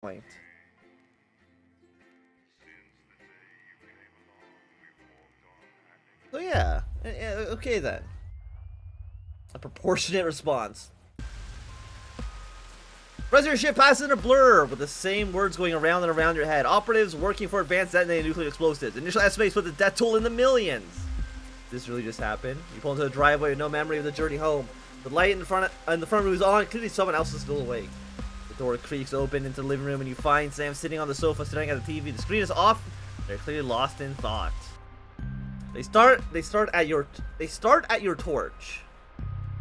point. So yeah, okay then. A proportionate response. Rest of your ship passes in a blur with the same words going around and around your head. Operatives working for advanced detonated nuclear explosives. Initial estimates put the death toll in the millions. This really just happened. You pull into the driveway with no memory of the journey home. The light in the front room is on. Clearly someone else is still awake. The door creaks open into the living room and you find Sam sitting on the sofa staring at the TV. The screen is off. They're clearly lost in thought. They start at your torch.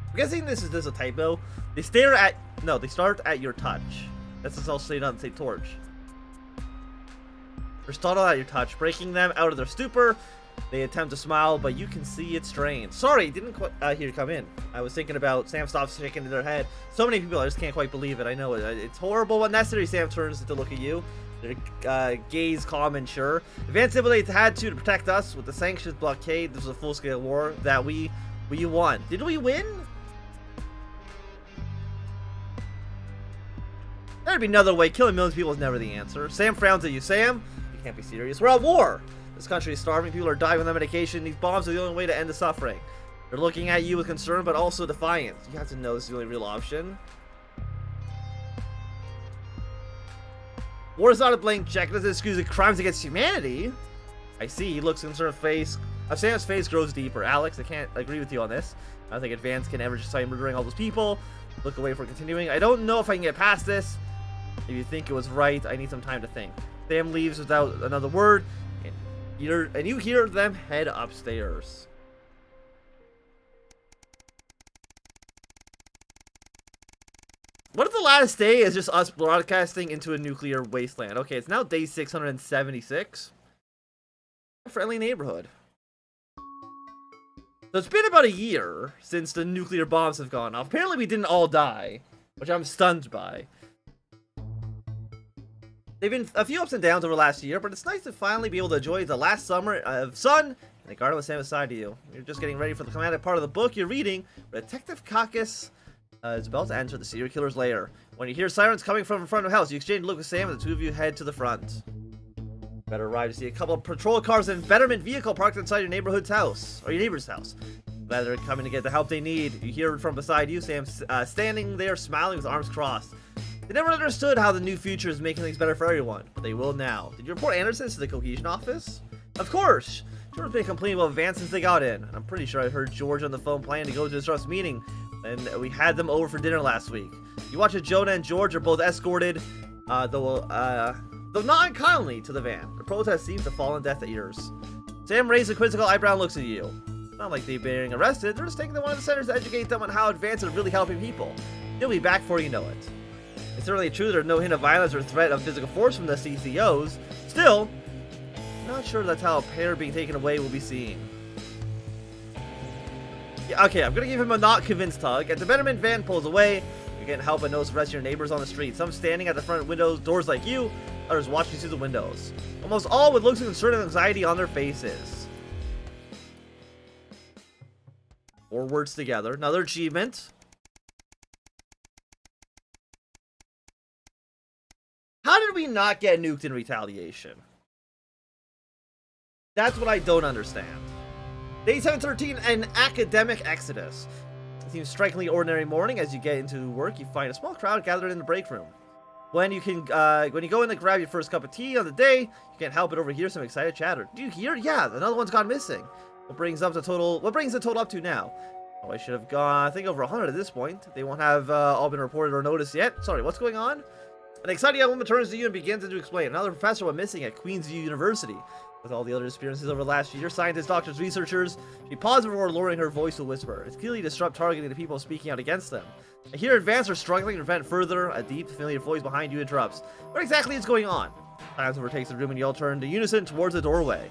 I'm guessing this is just a typo. They start at your touch. That's just all stated on the torch. They're startled at your touch, breaking them out of their stupor. They attempt to smile, but you can see it's strained. Sorry, didn't quite hear you come in. I was thinking about Sam stops shaking their head. So many people, I just can't quite believe it. I know it. It's horrible but necessary. Sam turns to look at you. Their gaze calm and sure. Advanced civilians had to protect us with the sanctions blockade. This was a full-scale war that we won. Did we win? There'd be another way. Killing millions of people is never the answer. Sam frowns at you. Sam, you can't be serious. We're at war. This country is starving. People are dying without medication. These bombs are the only way to end the suffering. They're looking at you with concern, but also defiance. You have to know this is the only real option. War is not a blank check. It doesn't excuse the crimes against humanity. I see. He looks concerned. Sam's face grows deeper. Alex, I can't agree with you on this. I don't think Advance can ever justify murdering all those people. Look away for continuing. I don't know if I can get past this. If you think it was right, I need some time to think. Sam leaves without another word, and you hear them head upstairs. What if the last day is just us broadcasting into a nuclear wasteland? Okay, it's now day 676. A friendly neighborhood. So it's been about a year since the nuclear bombs have gone off. Apparently we didn't all die, which I'm stunned by. They've been a few ups and downs over the last year, but it's nice to finally be able to enjoy the last summer of sun and the garden with Sam beside you. You're just getting ready for the climatic part of the book you're reading, where Detective Caucus is about to enter the serial killer's lair. When you hear sirens coming from in front of the house, you exchange a look with Sam, and the two of you head to the front. Better arrive to see a couple of patrol cars and betterment vehicle parked inside your neighborhood's house, or your neighbor's house. Glad they're coming to get the help they need. You hear from beside you, Sam standing there smiling with arms crossed. They never understood how the new future is making things better for everyone, but they will now. Did you report Anderson to the cohesion office? Of course! George's been complaining about Vance since they got in, and I'm pretty sure I heard George on the phone planning to go to his trust meeting, and we had them over for dinner last week. You watch as Jonah and George are both escorted, though not unkindly, to the van. The protest seems to fall on deaf ears. Sam raises a quizzical eyebrow and looks at you. It's not like they're being arrested, they're just taking them to one of the centers to educate them on how Advance is really helping people. You'll be back before you know it. It's certainly true there's no hint of violence or threat of physical force from the CCOs. Still, I'm not sure that's how a pair being taken away will be seen. Yeah, okay, I'm gonna give him a not convinced hug. As the betterment van pulls away, you can't help but notice the rest of your neighbors on the street. Some standing at the front windows, doors like you, others watching through the windows. Almost all with looks of concern and anxiety on their faces. 4 words together. Another achievement. How did we not get nuked in retaliation? That's what I don't understand. Day 713, an academic exodus. It seems strikingly ordinary morning. As you get into work, you find a small crowd gathered in the break room. When you go in to grab your first cup of tea on the day, you can't help but overhear some excited chatter. Do you hear? Yeah, another one's gone missing. What brings the total up to now? Oh, I should have gone, I think, over 100 at this point. They won't have all been reported or noticed yet. Sorry, what's going on? An excited young woman turns to you and begins to explain. Another professor went missing at Queensview University. With all the other experiences over the last year, scientists, doctors, researchers, she paused before lowering her voice to a whisper. It's clearly to disrupt targeting the people speaking out against them. I hear Advance are struggling to prevent further. A deep, familiar voice behind you interrupts. What exactly is going on? Silence overtakes the room and you all turn to unison towards the doorway.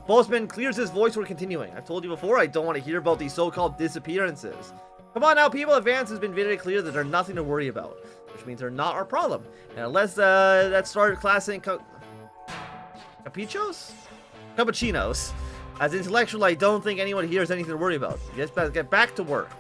Bossman clears his voice for continuing. I've told you before, I don't want to hear about these so-called disappearances. Come on now, people. Advance has been very clear that they're nothing to worry about, which means they're not our problem. And unless that started classing Capuchinos? Cappuccinos. As intellectual, I don't think anyone here has anything to worry about. You just better get back to work.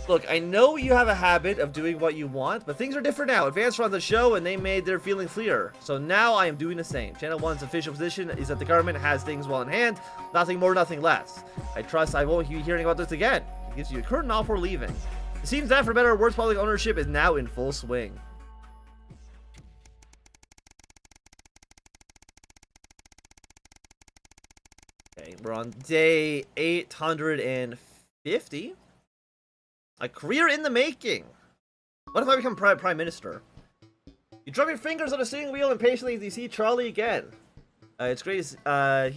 Look, I know you have a habit of doing what you want, but things are different now. Advance runs the show, and they made their feelings clear. So now I am doing the same. Channel 1's official position is that the government has things well in hand. Nothing more, nothing less. I trust I won't be hearing about this again. It gives you a curtain off for leaving. It seems that, for better or worse, public ownership is now in full swing. Okay, we're on day 850. A career in the making. What if I become prime minister? You drop your fingers on the steering wheel impatiently as you see Charlie again. It's great he's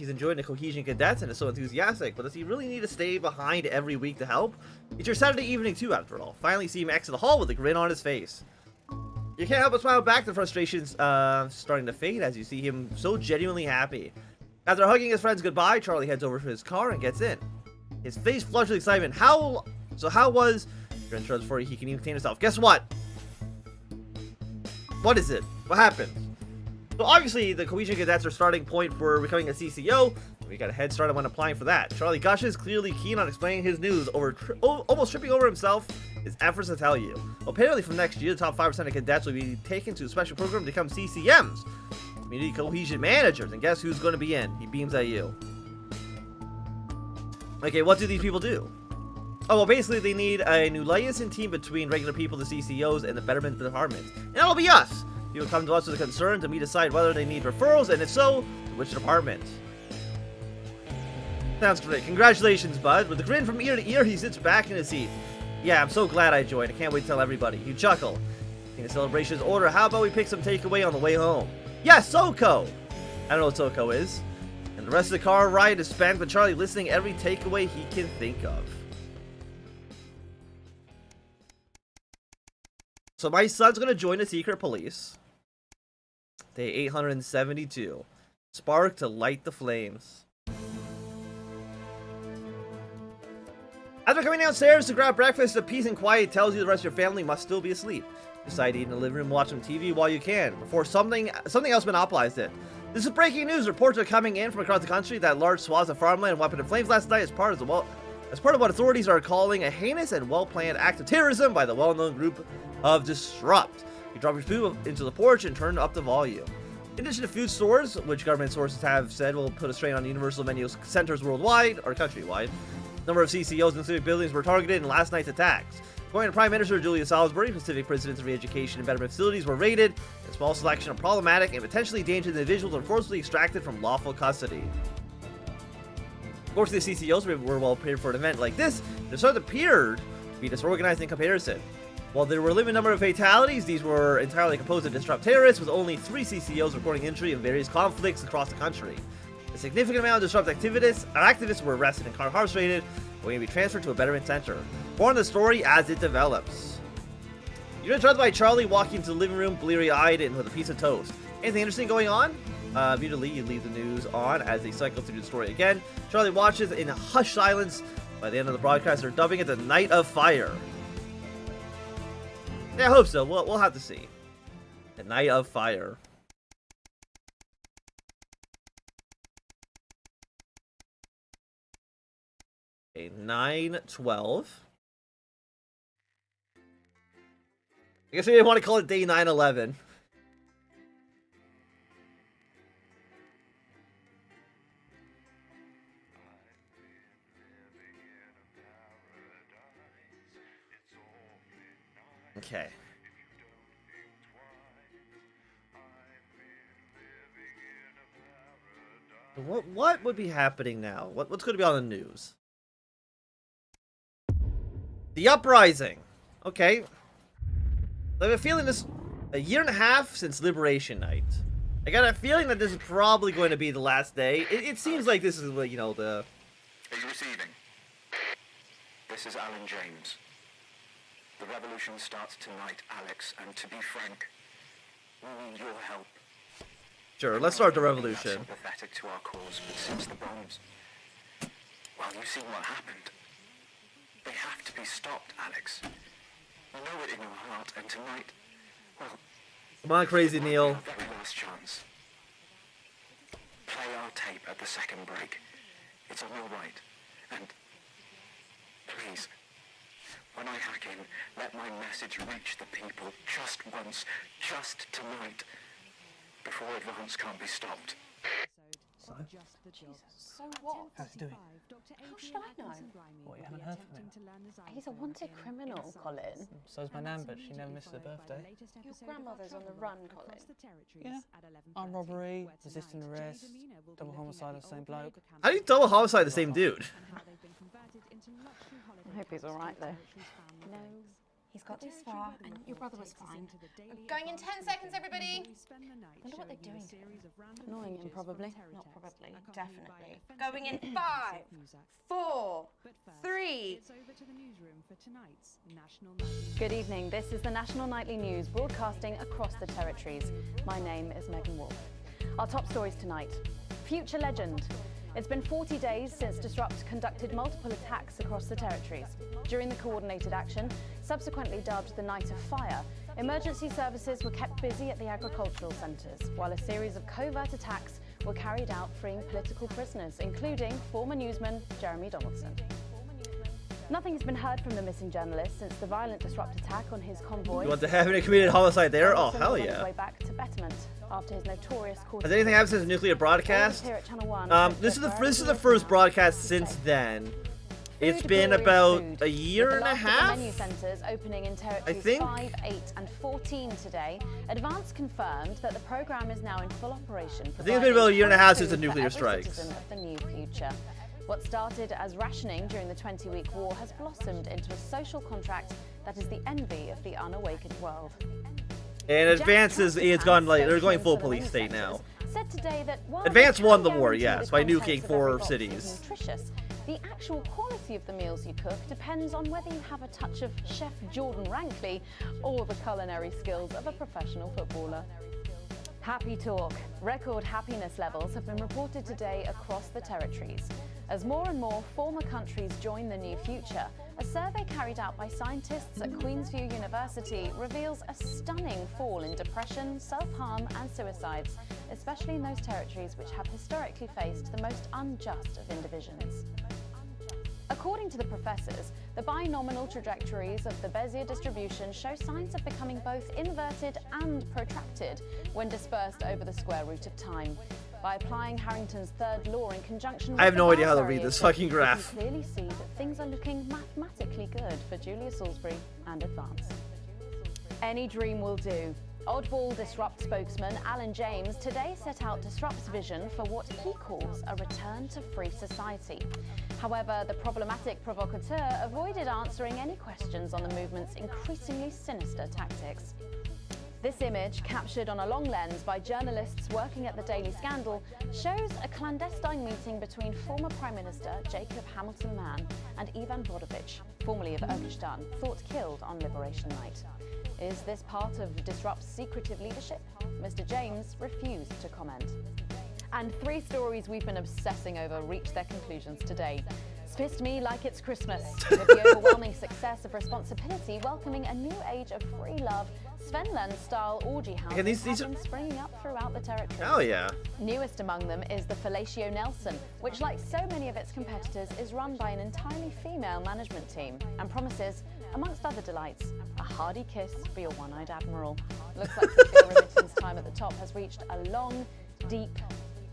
enjoying the cohesion cadets and is so enthusiastic, but does he really need to stay behind every week to help? It's your Saturday evening too, after all. Finally see him exit the hall with a grin on his face. You can't help but smile back. The frustration's starting to fade as you see him so genuinely happy. After hugging his friends goodbye, Charlie heads over to his car and gets in. His face flushed with excitement. How was your insurance before he can even contain himself? Guess what? What is it? What happened? So obviously the cohesion cadets are starting point for becoming a CCO. We got a head start when applying for that. Charlie gushes, clearly keen on explaining his news, almost tripping over himself, his efforts to tell you. Well, apparently from next year, the top 5% of cadets will be taken to a special program to become CCMs, Community Cohesion Managers, and guess who's going to be in? He beams at you. Okay, what do these people do? Oh, well, basically, they need a new liaison team between regular people, the CCOs, and the Betterment Department. And that'll be us! People come to us with concerns, and we decide whether they need referrals, and if so, to which department. Sounds great. Congratulations, bud. With a grin from ear to ear, he sits back in his seat. Yeah, I'm so glad I joined. I can't wait to tell everybody. You chuckle. In the celebration's order, how about we pick some takeaway on the way home? Yeah, SoCo! I don't know what SoCo is. And the rest of the car ride is spent with Charlie listening every takeaway he can think of. So my son's going to join the secret police. Day 872. Spark to light the flames. After coming downstairs to grab breakfast, the peace and quiet tells you the rest of your family must still be asleep. Decide to eat in the living room, watch some TV while you can, before something else monopolized it. This is breaking news. Reports are coming in from across the country that large swaths of farmland went up in flames last night as part of what authorities are calling a heinous and well-planned act of terrorism by the well-known group of Disrupt. You drop your food into the porch and turn up the volume. In addition to food stores, which government sources have said will put a strain on universal menu centers worldwide, or countrywide, number of CCOs and civic buildings were targeted in last night's attacks. According to Prime Minister Julia Salisbury, Pacific prisons, re-education, and betterment facilities were raided, and a small selection of problematic and potentially dangerous individuals were forcibly extracted from lawful custody. Of course, the CCOs were well prepared for an event like this, and the start appeared to be disorganized in comparison. While there were a limited number of fatalities, these were entirely composed of disrupt terrorists, with only 3 CCOs reporting injury in various conflicts across the country. A significant amount of disrupt activists were arrested and incarcerated, waiting to be transferred to a betterment center. More on the story as it develops. You're interrupted by Charlie walking into the living room, bleary-eyed and with a piece of toast. Anything interesting going on? Immediately, you leave the news on as they cycle through the story again. Charlie watches in a hushed silence. By the end of the broadcast, they're dubbing it the Night of Fire. Yeah, I hope so. We'll have to see. The Night of Fire. Okay, 9/12. I guess we didn't want to call it day 9/11. Okay. What would be happening now? What's going to be on the news? The uprising. Okay. I have a feeling this a year and a half since Liberation Night. I got a feeling that this is probably going to be the last day. It seems like this is, you know, the... He's receiving. This is Alan James. The revolution starts tonight, Alex, and to be frank, we need your help. Sure, let's start the revolution. Sympathetic to our cause, but since the bombs, well, you've seen what happened. They have to be stopped, Alex. You know it in your heart, and tonight, well... Come on, Crazy Neil. Our very last chance. Play our tape at the second break. It's on your right. And please, When I hack in, let my message reach the people just once, just tonight, before advance can't be stopped. So? So what? How's he doing? How should I know? What, you haven't heard from him? He's a wanted criminal, Colin. So's my nan, but she never misses her birthday. Your grandmother's on the run, Colin. Yeah. Armed robbery, resisting arrest, double homicide of the same bloke. How do you double homicide the same dude? I hope he's alright though. No, he's got this far and your brother was fine. Going in 10 seconds, everybody! Wonder what they're doing to him. Annoying him, probably. Not probably, definitely. Going in 5, 4, 3. Good evening, this is the National Nightly News broadcasting across the territories. My name is Megan Wolf. Our top stories tonight. Future legend. It's been 40 days since Disrupt conducted multiple attacks across the territories. During the coordinated action, subsequently dubbed the Night of Fire, emergency services were kept busy at the agricultural centres, while a series of covert attacks were carried out freeing political prisoners, including former newsman Jeremy Donaldson. Nothing has been heard from the missing journalist since the violent Disrupt attack on his convoy. You want to have a committed homicide there? Oh, Donaldson hell was on his yeah. way back to Betterment after his notorious court. Has anything happened since the nuclear broadcast? This is the first broadcast since then. It's been about a year and a half. Menu centres opening in territories 5, 8 and 14 today. Advance confirmed that the programme is now in full operation. I think it's been about a year and a half since the nuclear strikes. Of the new future. What started as rationing during the 20-week war has blossomed into a social contract that is the envy of the unawakened world. And Advance is gone, like, they're going full police state now. Said today that while Advance won the war, guarantee yes, the by contents nuking of 4 every box cities. is nutritious, the actual quality of the meals you cook depends on whether you have a touch of Chef Jordan Rankley or the culinary skills of a professional footballer. Happy talk. Record happiness levels have been reported today across the territories. As more and more former countries join the new future, a survey carried out by scientists at Queensview University reveals a stunning fall in depression, self-harm and suicides, especially in those territories which have historically faced the most unjust of indivisions. According to the professors, the binominal trajectories of the Bezier distribution show signs of becoming both inverted and protracted when dispersed over the square root of time. By applying Harrington's third law in conjunction with I have no the idea how to Barr read this variation, fucking graph. you can clearly see that things are looking mathematically good for Julia Salisbury and Advance. Any dream will do. Oddball Disrupt spokesman Alan James today set out Disrupt's vision for what he calls a return to free society. However, the problematic provocateur avoided answering any questions on the movement's increasingly sinister tactics. This image, captured on a long lens by journalists working at the Daily Scandal, shows a clandestine meeting between former Prime Minister Jacob Hamilton-Mann and Ivan Brodovich, formerly of Kyrgyzstan, thought killed on Liberation Night. Is this part of Disrupt's secretive leadership? Mr. James refused to comment. And 3 stories we've been obsessing over reached their conclusions today. Spissed me like it's Christmas, with the overwhelming success of Responsibility welcoming a new age of free love. Svenland-style orgy houses have been springing up throughout the territory. Oh yeah. Newest among them is the Fellatio Nelson, which, like so many of its competitors, is run by an entirely female management team and promises, amongst other delights, a hearty kiss for your one-eyed admiral. Looks like the bill remittance time at the top has reached a long, deep,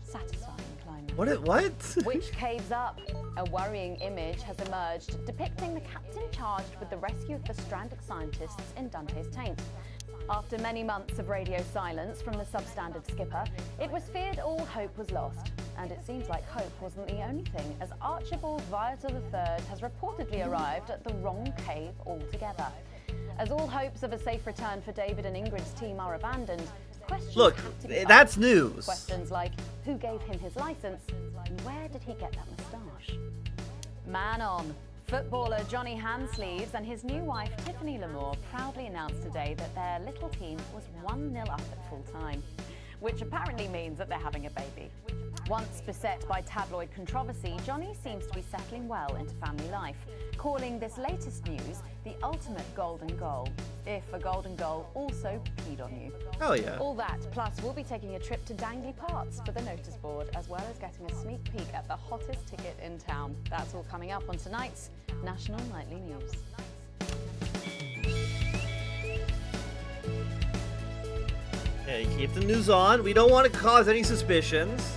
satisfying climax. What? Which caves up? A worrying image has emerged depicting the captain charged with the rescue of the stranded scientists in Dante's Taint. After many months of radio silence from the substandard skipper, it was feared all hope was lost. And it seems like hope wasn't the only thing, as Archibald Viator III has reportedly arrived at the wrong cave altogether. As all hopes of a safe return for David and Ingrid's team are abandoned, questions Look, have to be that's asked. news. Questions like, who gave him his licence and where did he get that moustache? Man on. Footballer Johnny Handsleeves and his new wife Tiffany Lamour proudly announced today that their little team was 1-0 up at full time, which apparently means that they're having a baby. Once beset by tabloid controversy, Johnny seems to be settling well into family life, calling this latest news the ultimate golden goal, if a golden goal also peed on you. Oh yeah. All that, plus we'll be taking a trip to Dangly Parts for the notice board, as well as getting a sneak peek at the hottest ticket in town. That's all coming up on tonight's National Nightly News. Okay, keep the news on. We don't want to cause any suspicions.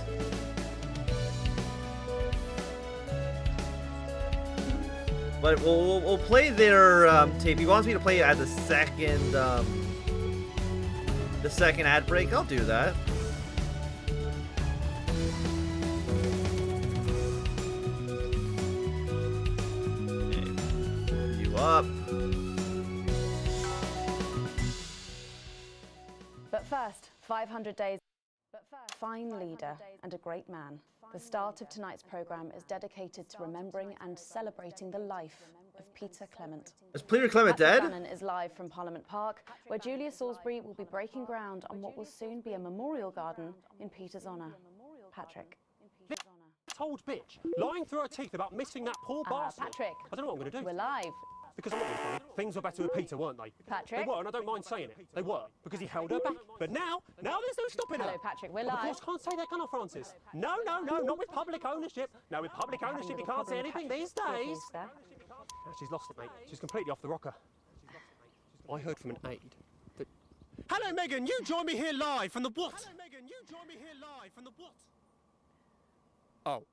But we'll play their tape. He wants me to play it at the second ad break. I'll do that. Okay. You up. But first, 500 days. Fine leader and a great man. The start of tonight's programme is dedicated to remembering and celebrating the life of Peter Clement. Is Peter Clement dead? Bannon is live from Parliament Park, where Julia Salisbury will be breaking ground on what will soon be a memorial garden in Peter's honour. Patrick. Old bitch, lying through her teeth about missing that poor bastard. Patrick. I don't know what I'm going to do. We're live. Because I'm not being funny. Things were better with Peter, weren't they? Patrick. They were, and I don't mind saying it. They were, because he held her back. But now there's no stopping her. Hello, Patrick, we're Of live. course, can't say that, can I, Francis? No, not with public ownership. No, with public ownership, you can't say anything these days. There. No, she's lost it, mate. She's completely off the rocker. I heard from an aide that... Hello, Megan, you join me here live from the what? Hello, Megan, you join me here live from the what? Oh.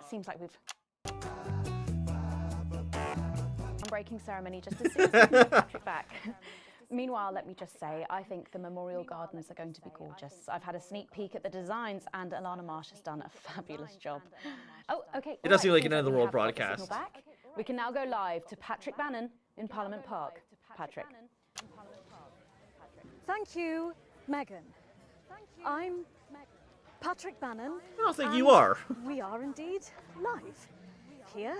Seems like we've... Breaking ceremony just as soon as we get Patrick back. Meanwhile, let me just say, I think the memorial gardens are going to be gorgeous. I've had a sneak peek at the designs, and Alana Marsh has done a fabulous job. Oh, okay. It does seem like an end of the world broadcast. We can now go live to Patrick Bannon in Parliament Park. Patrick. Thank you, Megan. I'm Patrick Bannon. I don't think you are. We are indeed live here.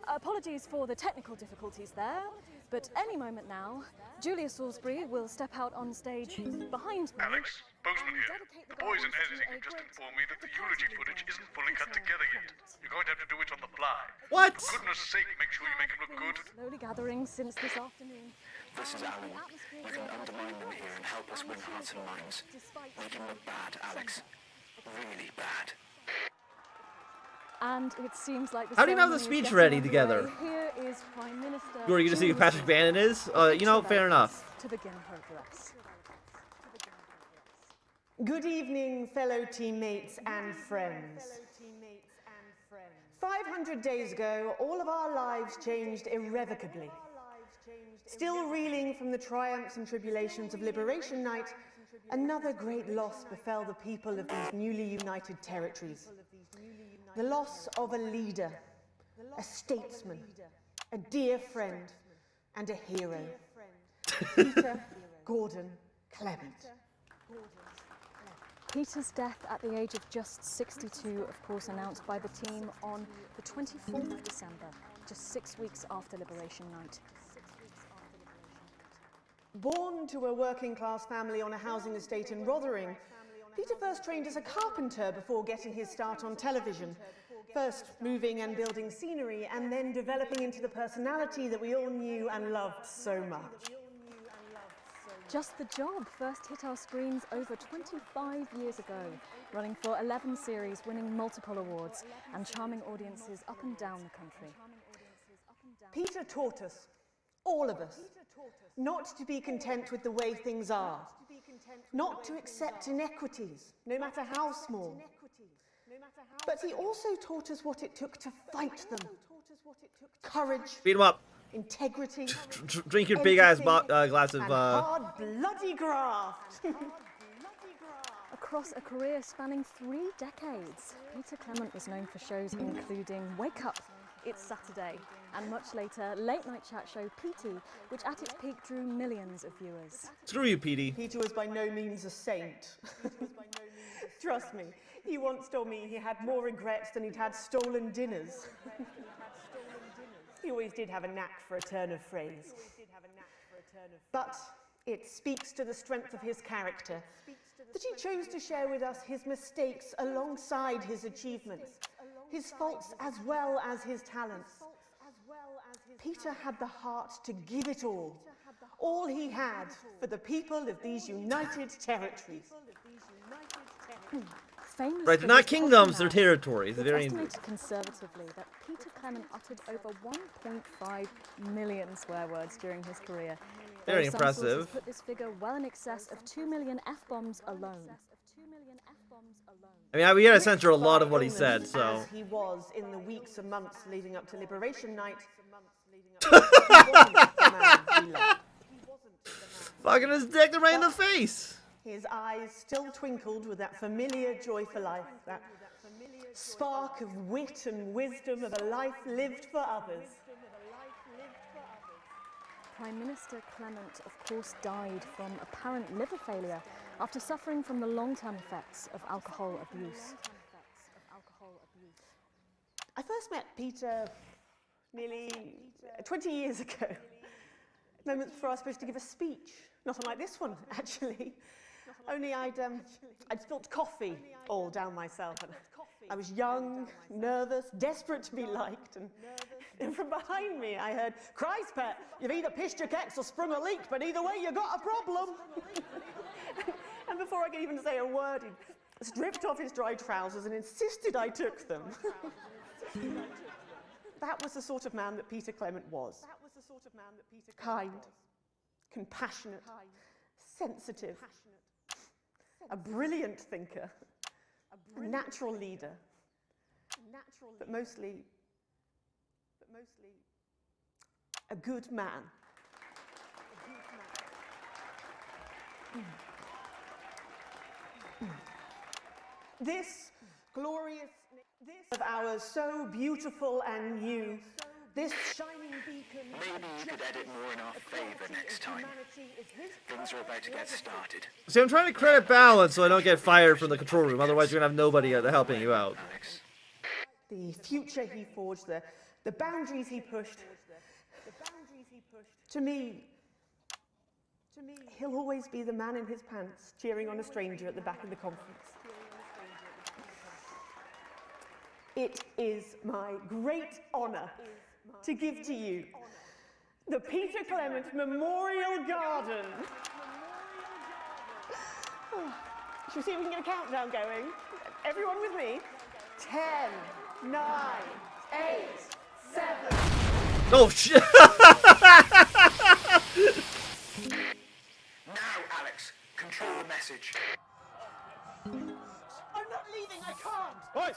Apologies for the technical difficulties there, but any moment now, Julia Salisbury will step out on stage behind me. Alex, Bozeman here. The boys in editing have just informed me that the eulogy footage isn't fully cut together yet. You're going to have to do it on the fly. What? For goodness sake, make sure you make it look good. Slowly gathering since this afternoon. This is Alan. You can undermine them here and help us win hearts and minds. Make him look bad, Alex. Really bad. And it seems like the How do you have the ceremony is speech getting ready underway. together? Here is Prime Minister. You are going to see who Patrick Bannon is? You know, fair enough. To begin her address. Good evening, fellow teammates and friends. 500 days ago, all of our lives changed irrevocably. Still reeling from the triumphs and tribulations of Liberation Night, another great loss befell the people of these newly united territories. The loss of a leader, a statesman, a dear friend, and a hero. Peter Gordon Clement. Peter's death at the age of just 62, of course, announced by the team on the 24th of December, just 6 weeks after Liberation Night. Born to a working-class family on a housing estate in Rotherham, Peter first trained as a carpenter before getting his start on television. First moving and building scenery, and then developing into the personality that we all knew and loved so much. Just the Job first hit our screens over 25 years ago, running for 11 series, winning multiple awards, and charming audiences up and down the country. Peter taught us, all of us, not to be content with the way things are, not to accept inequities, no matter how small. But he also taught us what it took to fight them. Courage, Beat him up. integrity, Drink your big ass glass of. and hard bloody graft. Across a career spanning 3 decades, Peter Clement was known for shows including Wake Up, It's Saturday, and much later, late night chat show Petey, which at its peak drew millions of viewers. Screw you, Petey. Peter was by no means a saint. Trust me, he once told me he had more regrets than he'd had stolen dinners. He always did have a knack for a turn of phrase. But it speaks to the strength of his character that he chose to share with us his mistakes alongside his achievements, his faults as well as his talents. Peter had the heart to give it all he had for the people of these united territories. famous Right, they're for not his kingdoms, they're polymath. territories. It's Very estimated conservatively that Peter Clement uttered over 1.5 million swear words during his career. Very Though some sources impressive. put this figure well in excess of 2 million F-bombs alone. I mean, we gotta censor a lot of what he said, so. As he was in the weeks and months leading up to Liberation Night. Fucking his dick right in the face. His eyes still twinkled with that familiar joy for life, that spark of wit and wisdom of a life lived for others. Prime Minister Clement, of course, died from apparent liver failure after suffering from the long-term effects of alcohol abuse. I first met Peter nearly 20 years ago. Moments before I was supposed to give a speech. Not unlike this one, actually. Only I'd spilt coffee all down myself. And I was young, nervous, desperate to be liked. And from behind me, I heard, "Christ, pet, you've either pissed your kecks or sprung a leak, but either way, you got a problem." And before I could even say a word, he stripped off his dry trousers and insisted I took them. That was the sort of man that Peter Clement was. Kind, compassionate, sensitive, a brilliant thinker, a natural leader, but mostly a good man. This glorious of ours, so beautiful and new, this shining beacon. Maybe you could edit more in our favour next time. Things are about to get started. See, I'm trying to credit balance so I don't get fired from the control room. Otherwise, you're gonna have nobody helping you out. Alex. The future he forged, the boundaries he pushed. To me, he'll always be the man in his pants cheering on a stranger at the back of the conference. It is my great honour to give to you the Peter Clement Memorial Garden. Should we see if we can get a countdown going? Everyone with me? 10, 9, 8, 7. Oh shit! Now, Alex, control the message. I'm not leaving, I can't! What?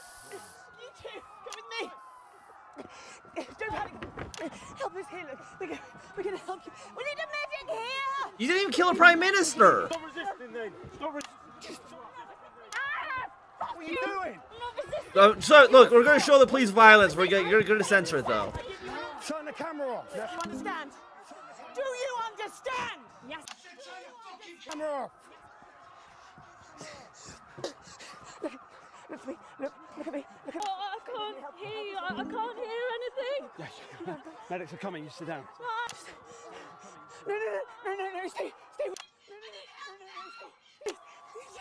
You two, come with me! Don't panic! Help us here, look. We're gonna help you. We need a medic here! You didn't even kill a prime minister! Stop resisting then! Stop resisting! What are you doing? So, look, we're gonna show the police violence. You're gonna censor it, though. Turn the camera off! Do you understand? Do you understand? Yes. Camera off! Look at me, look at me, look at me. I can't hear you. I can't hear anything. Yes, medics are coming. You sit down. No, stay with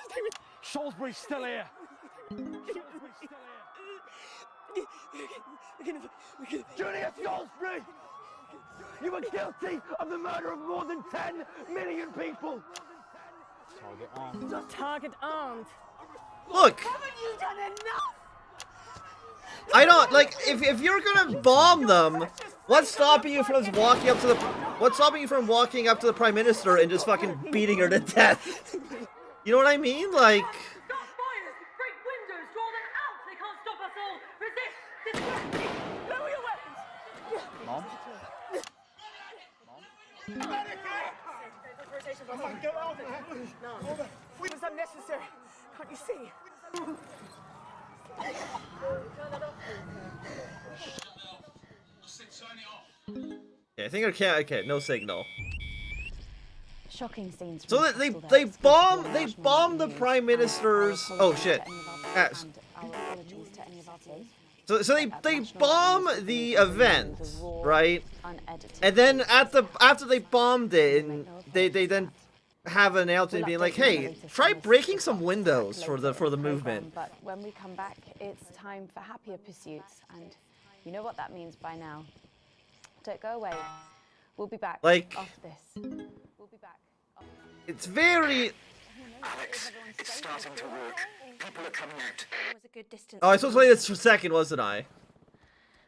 stay with Salisbury's still here. Julius Salisbury! You were guilty of the murder of more than 10 million people! Target armed. Target armed. Look! Haven't you done enough? I don't, like, if you're gonna bomb them, what's stopping you from walking up to the... What's stopping you from walking up to the Prime Minister and just fucking beating her to death? You know what I mean? Like... Break windows, draw them out! They can't stop us all! Resist! Lower your weapons! Mom? Get off, man! No. It was unnecessary. Can't you see? Yeah, I think I can't... Okay, no signal. Shocking scenes. So they bomb the Prime Minister's... Oh, shit. So they bomb the event, right? And then after they bombed it, and they then have an announcement being like, "Hey, try breaking some windows for the movement." But when we come back, it's time for happier pursuits, and you know what that means by now. Don't go away. We'll be back Like, after this. We'll be back. It's very... Alex, it's starting to work. People are coming out. Was a good distance. Oh, I was supposed to play this for second, wasn't I?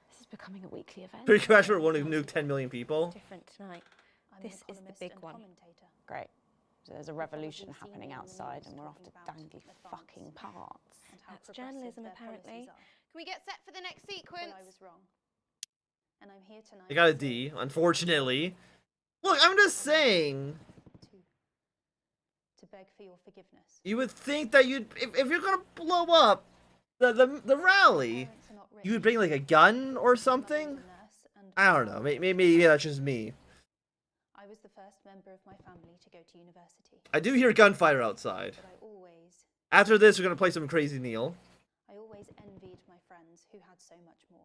This is becoming a weekly event. Pretty Crash would want to nuke 10 million people. Different tonight. This is the big one. Great. So there's a revolution happening outside, and we're off to dangly fucking parts. That's journalism, apparently. Can we get set for the next sequence? Well, I was wrong. And I'm here tonight. I got a D, unfortunately. Look, I'm just saying. To beg for your forgiveness. You would think that you'd, if you're gonna blow up the rally, you would bring like a gun or something. I don't know. Maybe that's just me. I was the first member of my family to go to university. I do hear gunfire outside. After this, we're gonna play some Crazy Neil. I always envied my friends who had so much more.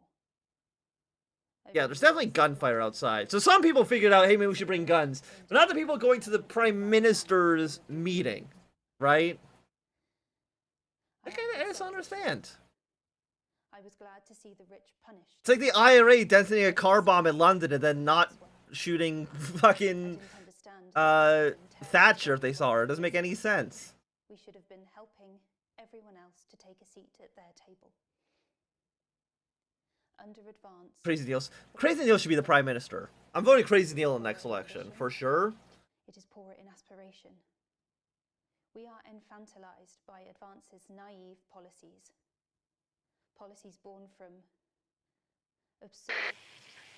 Yeah, there's definitely gunfire outside. So some people figured out, hey, maybe we should bring guns. But not the people going to the Prime Minister's meeting, right? I just don't understand. I was glad to see the rich punished. It's like the IRA detonating a car bomb in London and then not shooting fucking Thatcher if they saw her. It doesn't make any sense. We should have been helping everyone else to take a seat at their table. Under advance. Crazy Neil should be the Prime Minister. I'm voting Crazy Neil in the next election, for sure. It is poor in aspiration. We are infantilized by advance's naive policies. Policies born from absurd...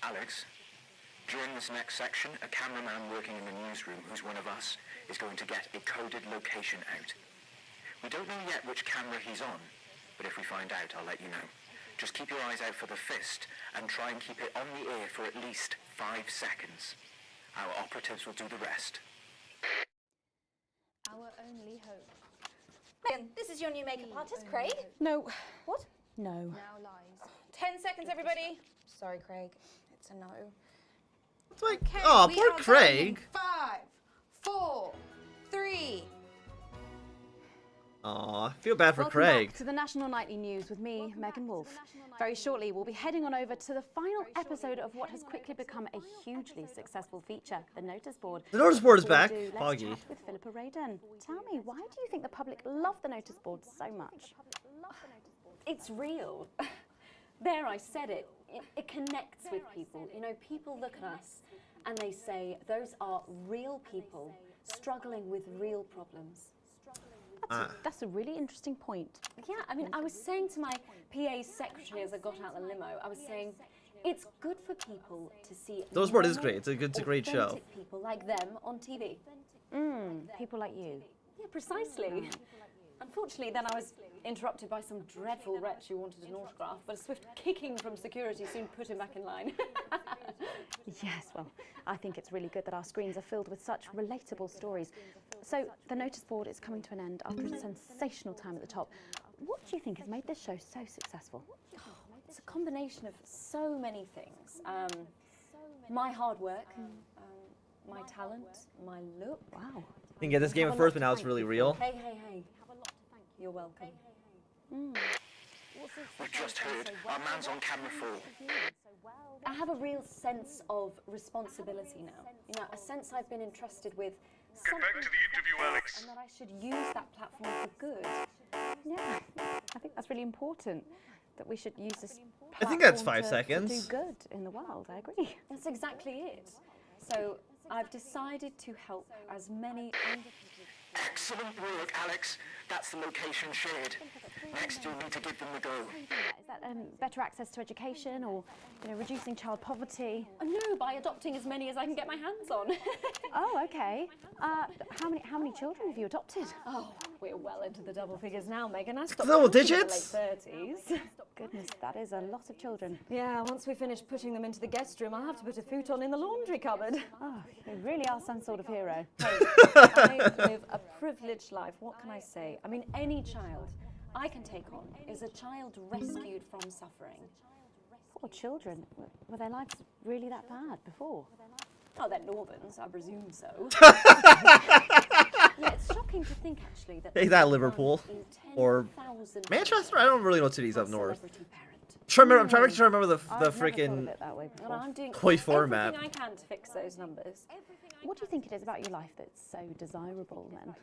Alex, during this next section, a cameraman working in the newsroom who's one of us is going to get a coded location out. We don't know yet which camera he's on, but if we find out, I'll let you know. Just keep your eyes out for the fist and try and keep it on the air for at least 5 seconds. Our operatives will do the rest. Our only hope. Megan, this is your new makeup artist, Craig. No. What? No. Now lies. 10 seconds, everybody. Sorry, Craig. It's a no. It's like, Okay, oh, we poor are Craig. going 5, 4, 3. Aw, I feel bad for Welcome Craig. back to the National Nightly News with me, Megan Wolf. Very shortly, we'll be heading on over to the final episode of what has quickly become a hugely successful feature, the notice board. The notice board is Before we back. do, let's Foggy. chat with Philippa Radin. Tell me, why do you think the public love the notice board so much? It's real. There, I said it. It connects with people. You know, people look at us and they say, those are real people struggling with real problems. That's a really interesting point. Yeah, I mean, I was saying to my PA secretary as I got out the limo, I was saying, it's good for people to see Notice board is normal, great. It's a great show. authentic people like them on TV. People like you. Yeah, precisely. Unfortunately, then I was interrupted by some dreadful wretch who wanted an autograph, but a swift kicking from security soon put him back in line. Yes, well, I think it's really good that our screens are filled with such relatable stories. So, the notice board is coming to an end after a sensational time at the top. What do you think has made this show so successful? It's a combination of so many things. My hard work, my talent, my look. Wow. Didn't get this game at first, but now it's really real. Hey. You're welcome. We've just heard. Our man's on camera 4. I have a real sense of responsibility now. You know, a sense I've been entrusted with Get back to the interview, Alex. and that I should use that platform for good. Yeah, I think that's really important, that we should use this I think that's platform 5 to seconds. do good in the world, I agree. That's exactly it. So I've decided to help as many Excellent work, Alex. That's the location shared. Next, you'll need to give them the go. Is that better access to education or, reducing child poverty? No, by adopting as many as I can get my hands on. Oh, okay. How many children have you adopted? Oh, we're well into the double figures now, Megan. I stopped Double counting in the digits? late 30s. Goodness, that is a lot of children. Yeah, once we finish putting them into the guest room, I'll have to put a futon in the laundry cupboard. Oh, you really are some sort of hero. I live a privileged life. What can I say? I mean, any child I can take on is a child rescued from suffering. Poor children. Were their lives really that bad before? Oh, they're Northerns, I presume so. Yeah, it's shocking to think, actually, that... Hey, that Liverpool. Or 10,000 Manchester? I don't really know cities up north. celebrity parent. I'm trying to remember the I've never thought freaking of it that way before. And I'm doing toy format. everything I can to fix those numbers. What do you think it is about your life that's so desirable then?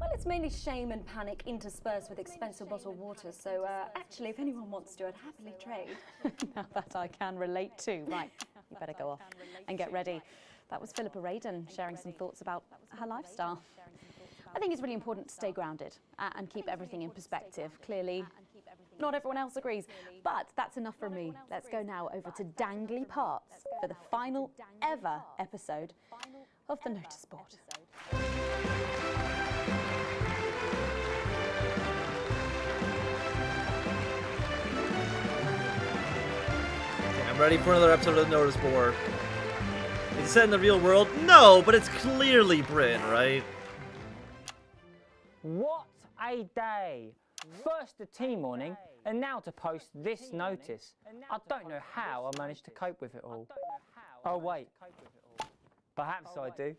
Well, it's mainly shame and panic interspersed with expensive bottled water, so actually, if anyone wants to, I'd happily trade. Now that I can relate to. Right, you better go off and get ready. That was Philippa Radin sharing some thoughts about her lifestyle. I think it's really important to stay grounded and keep everything in perspective. Clearly, not everyone else agrees, but that's enough from me. Let's go now over to Dangly Parts for the final ever episode of the notice board. I'm ready for another episode of the notice board. Is it set in the real world? No, but it's clearly Britain, right? What a day! First the tea morning, and now to post this notice. I don't know how I managed to cope with it all. Oh wait, perhaps I do.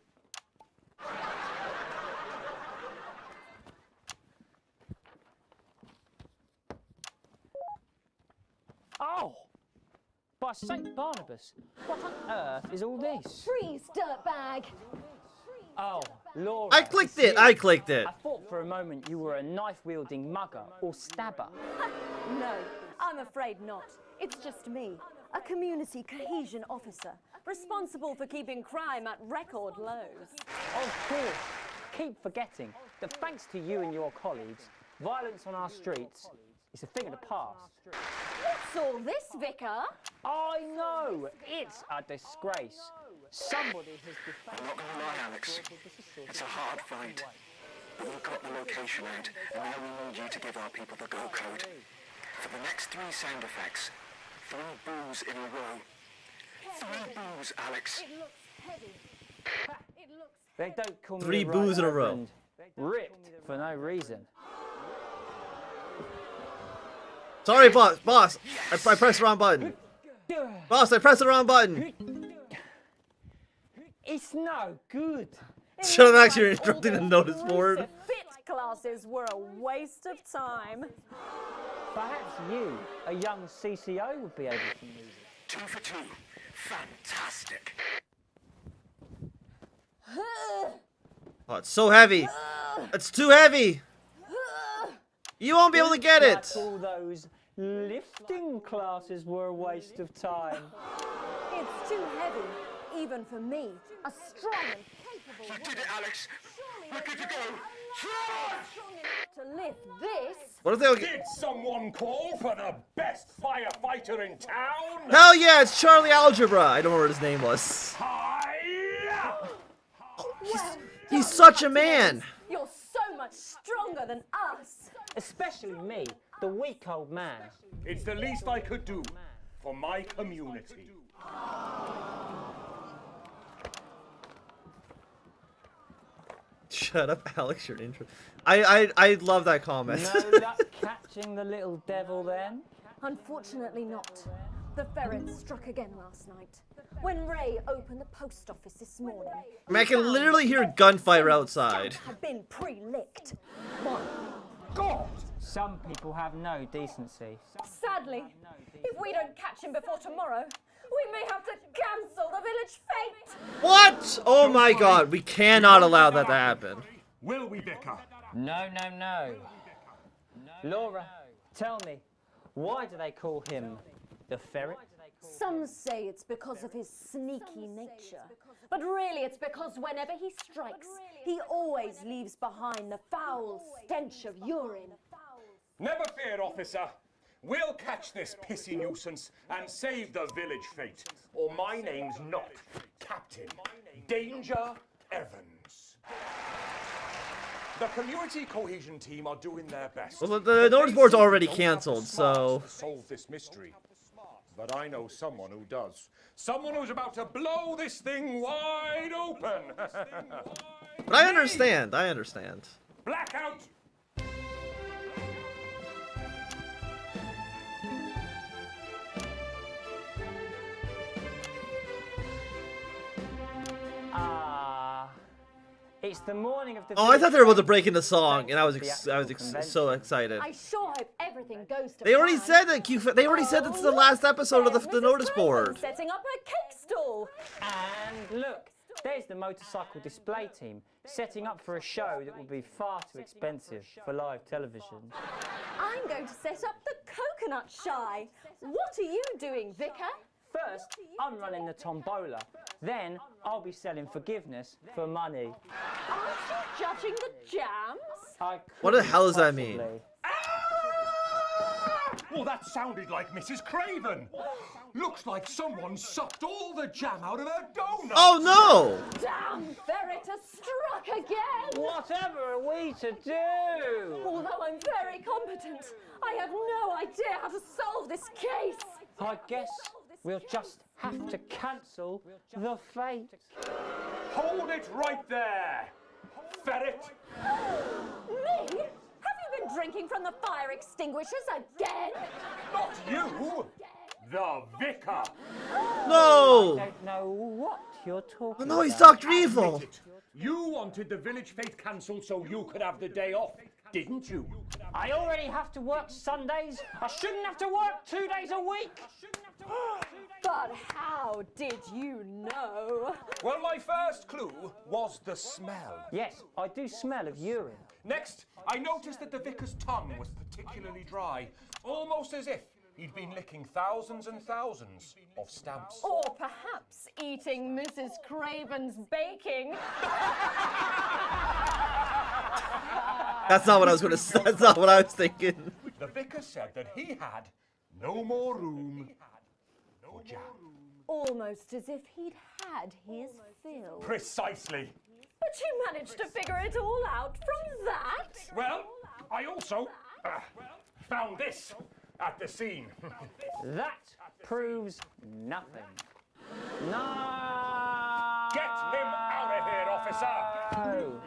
Oh! By St. Barnabas, what on earth is all this? Freeze, dirtbag! Oh, Laura. I clicked it! I clicked it! I thought for a moment you were a knife-wielding mugger or stabber. No, I'm afraid not. It's just me, a community cohesion officer, responsible for keeping crime at record lows. Of course. Keep forgetting that thanks to you and your colleagues, violence on our streets is a thing of the past. What's all this, Vicar? I know! It's a disgrace. Somebody has defamed... I'm not going to lie, Alex. It's a hard fight. But we've got the location out, and now we need you to give our people the go code. For the next 3 sound effects, 3 boos in a row. 3 boos, Alex. It looks heavy. It looks They don't call me 3 the right boos in a row. reverend. Ripped for no reason. Sorry, boss. I pressed the wrong button. Boss, I pressed the wrong button. It's no good. Shut up, actually, you're interrupting the notice board. Fit classes were a waste of time. Perhaps you, a young CCO, would be able to use it. 2 for 2. Fantastic. Oh, it's so heavy. It's too heavy. You won't be able to get it. All those lifting classes were a waste of time. It's too heavy, even for me, a strong and capable You did it, Alex. We're good to go. to lift this. What if they'll Did someone call for the best firefighter in town? Hell yeah, it's Charlie Algebra. I don't remember what his name was. He's such a man. You're so much stronger than us. Especially me, the weak old man. It's the least I could do for my community. Shut up, Alex. You're an intro. I love that comment. No luck catching the little devil then? Unfortunately not. The ferret struck again last night. When Ray opened the post office this morning, I mean, I can literally hear gunfire outside. had been pre-licked. God! Some people have no decency. Sadly, if we don't catch him before tomorrow, we may have to cancel the village fete. What? Oh my god, we cannot allow that to happen. Will we, Vicar? No, no, no. Laura, tell me, why do they call him the ferret? Some say it's because of his sneaky nature, but really it's because whenever he strikes, he always leaves behind the foul stench of urine. Never fear, officer. We'll catch this pissy nuisance and save the village fete. Or my name's not Captain Danger Evans. The community cohesion team are doing their best. Well, the notice board's already cancelled, so... To solve this mystery. But I know someone who does. Someone who's about to blow this thing wide open. But I understand. Blackout! It's the morning of the... Oh, I thought they were about to break into song, and I was so excited. I sure hope everything goes to They already plan. said that they already said it's the last episode of the notice board. Setting up a cake stall. And look, There's the motorcycle display team, setting up for a show that would be far too expensive for live television. I'm going to set up the coconut shy. What are you doing, Vicar? First, I'm running the tombola. Then, I'll be selling forgiveness for money. Aren't you judging the jams? What the hell does that mean? Well, that sounded like Mrs. Craven. Looks like someone sucked all the jam out of her donut. Oh no! Damn ferret has struck again! Whatever are we to do? Although I'm very competent, I have no idea how to solve this case. I guess we'll just have to cancel the fate. Hold it right there, ferret. Me? Have you been drinking from the fire extinguishers again? Not you, the vicar. No! I don't know what you're talking Oh no, he's about. Dr. Evil! You wanted the village fete cancelled so you could have the day off, didn't you? I already have to work Sundays. I shouldn't have to work 2 days a week. But how did you know? Well, my first clue was the smell. Yes, I do smell of urine. Next, I noticed that the vicar's tongue was particularly dry, almost as if he'd been licking thousands and thousands of stamps. Or perhaps eating Mrs. Craven's baking. That's not what I was gonna say. That's not what I was thinking. The vicar said that he had no more room for jam. Almost as if he'd had his fill. Precisely. But you managed to figure it all out from that? Well, I also found this at the scene. That proves nothing. No! Get him out of here, officer! No.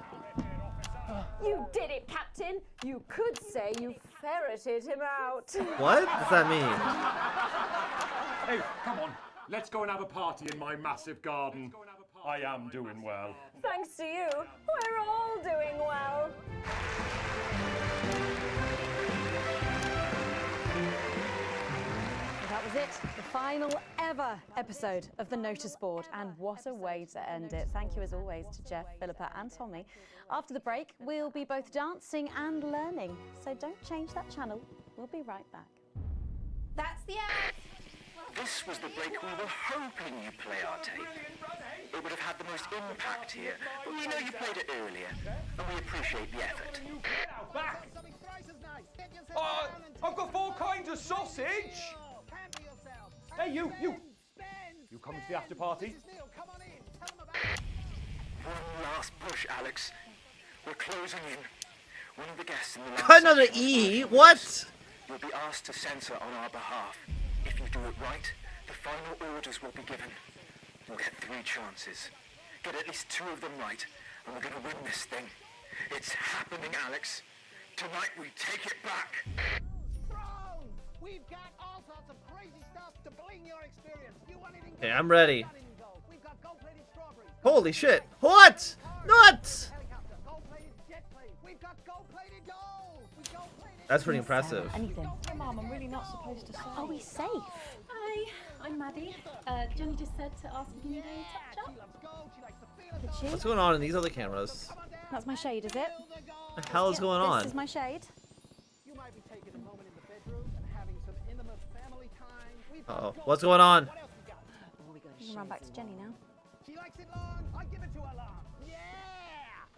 You did it, Captain. You could say you ferreted him out. What does that mean? Hey, come on. Let's go and have a party in my massive garden. I am doing well. Thanks to you, we're all doing well. That was it, the final ever episode of the Notice Board, and what a way to end it. Thank you as always to Jeff, Philippa and Tommy. After the break, we'll be both dancing and learning, so don't change that channel. We'll be right back. That's the end. This was the break we were hoping you'd play our tape. It would have had the most impact here, but we know you played it earlier, and we appreciate the effort. Back! I've got 4 kinds of sausage! Hey, you! You coming to the after party? One last push, Alex. We're closing in. One of the guests in the last Cut another section E? will What? You'll be asked to censor on our behalf. If you do it right, the final orders will be given. You'll get 3 chances. Get at least 2 of them right, and we're going to win this thing. It's happening, Alex. Tonight we take it back. We've got all sorts of crazy stuff to bling your experience. You want it in Okay, I'm ready. We've got gold-plated strawberries. Holy shit. What? Nuts! Gold-plated jet planes. We've got gold-plated gold. We've gold-plated. That's pretty impressive. Anything. Mum, I'm really not supposed to say. Are we safe? Hi, I'm Maddie. Johnny just said to ask if you need any touch-up. Did she? What's going on in these other cameras? That's my shade, is it? What the hell is going on? This is my shade. You might be taking a moment in the bedroom and having some intimate family time. We've got Uh-oh. gold. What's going on? What else we got? We can run back to Jenny now. She likes it long. I give it to her long. Yeah.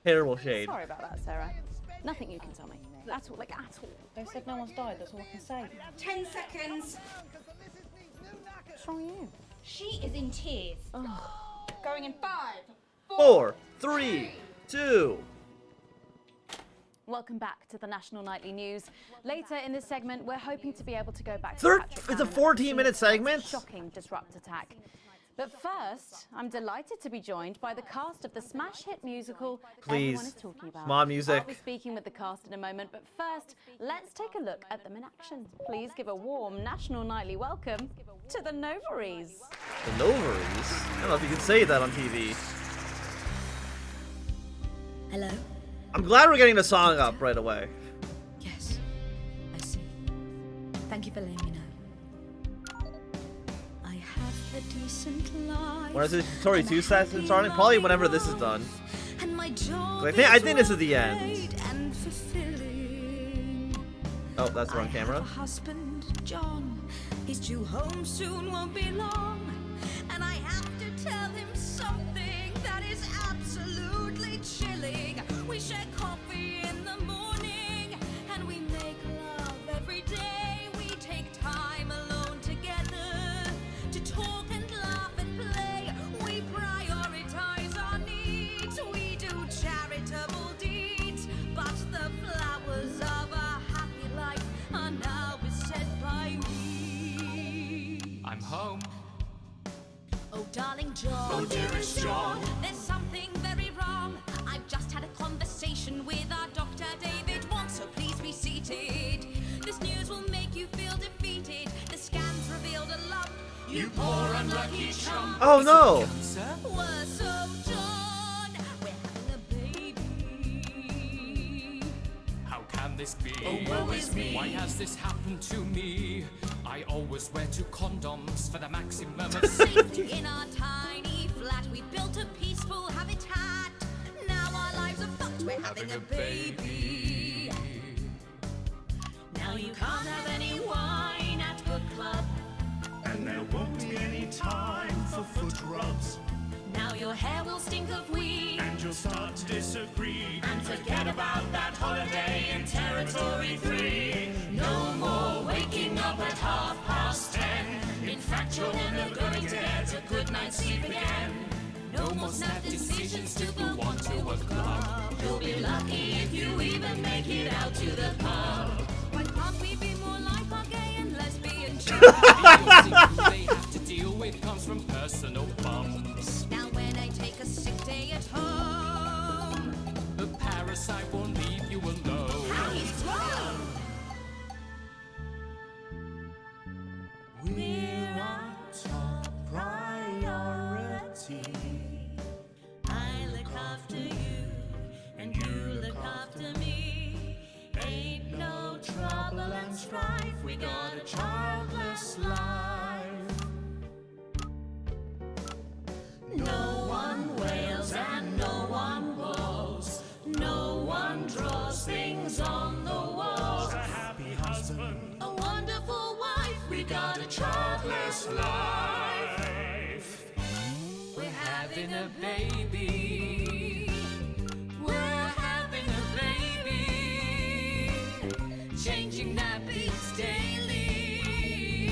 Terrible shade. Sorry about that, Sarah. Nothing you can tell me. At all, like at all. They said no one's died, that's all I can say. 10 seconds. What's wrong with you? She is in tears. Going in 5, 4, 3, 2. Welcome back to the National Nightly News. Later in this segment, we're hoping to be able to go back to It's a 14-minute segment? Shocking disrupt attack. But first, I'm delighted to be joined by the cast of the smash hit musical Please. everyone is talking about. More music. I'll be speaking with the cast in a moment, but first, let's take a look at them in action. Please give a warm National Nightly welcome to the Novaries. The Novaries? I don't know if you can say that on TV. Hello? I'm glad we're getting the song up right away. Yes, I see. Thank you for letting me know. I have a decent life. When is the Tori 2 session starting? Probably whenever this is done. And my job I think this is the end. and fulfilling. Oh, that's the wrong camera. I have a husband, John. He's due home soon, won't be long. And I have to tell him something that is absolutely chilling. We share coffee in the morning, and we make love every day. We take time alone together to talk and laugh and play. We prioritize our needs. We do charitable deeds. But the flowers of a happy life are now beset by weeds. I'm home. Oh, darling John. Oh, dearest John. There's something very wrong. I've just had a conversation with our doctor, David Wong, so please be seated. This news will make you feel defeated. The scans revealed a lump. You poor unlucky chump. Oh no! We're so John. We're having a baby. How can this be? Oh, woe is me. Why has this happened to me? I always wear 2 condoms for the maximum of Safety in our tiny flat. We built a peaceful habitat. Now our lives are fucked. We're having a baby. Now you can't have any wine at book club. And there won't be any time for foot rubs. Now your hair will stink of weed. And you'll start to disagree. And forget about that holiday in Territory 3. No more waking up at 10:30. In fact, you're never going to get a good night's sleep again. No more snap decisions to go on to a club. You'll be lucky if you even make it out to the pub. Why can't we be more like our gay and lesbian Who they have to deal with comes from personal bums. Now when I take a sick day at home, The parasite won't leave you alone. how he's grown. We're our top priority. I look after you, and you look after me. Ain't no trouble and strife. We got a childless life. No one wails and no one woes. No one draws things on the walls. A happy husband. A wonderful wife. We got a childless life. We're having a baby. We're having a baby. Changing nappies daily.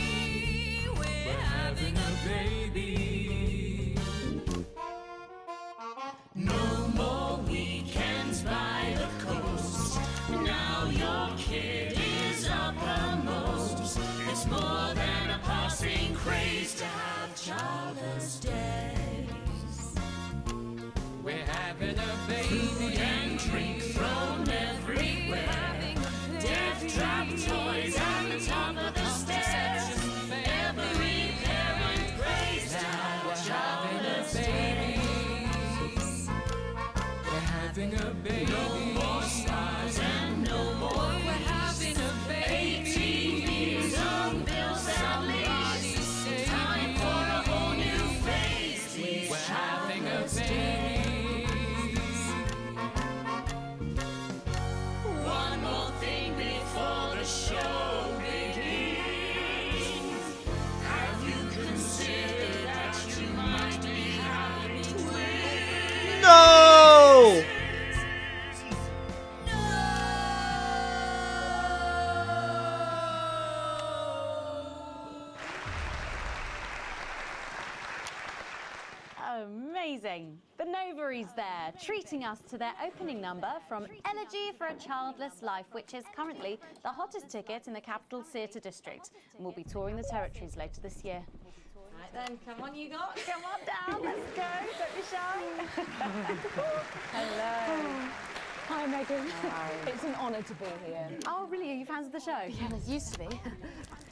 We're having a baby. No more weekends by the coast. Now your kid is uppermost. It's more than a passing craze to have childless days. We're having a baby. Food and drink thrown everywhere. Death trap toys at the top of the stairs. Every parent prays to have childless days. We're having a baby. No more stars and no more. We're having a baby. 18 years on bills and leaves. Time for a whole new phase. We're having a baby. One more thing before the show begins. Have you considered that you might be having twins? No! Amazing. The Novaries there, treating us to their opening number from Elegy for a Childless Life, which is currently the hottest ticket in the capital theatre district, and will be touring the territories later this year. Right then, come on, you got. Come on down, let's go, don't be shy. Hello. Hi, Megan. Hi. It's an honour to be here. Oh, really? Are you fans of the show? Yeah, it used to be.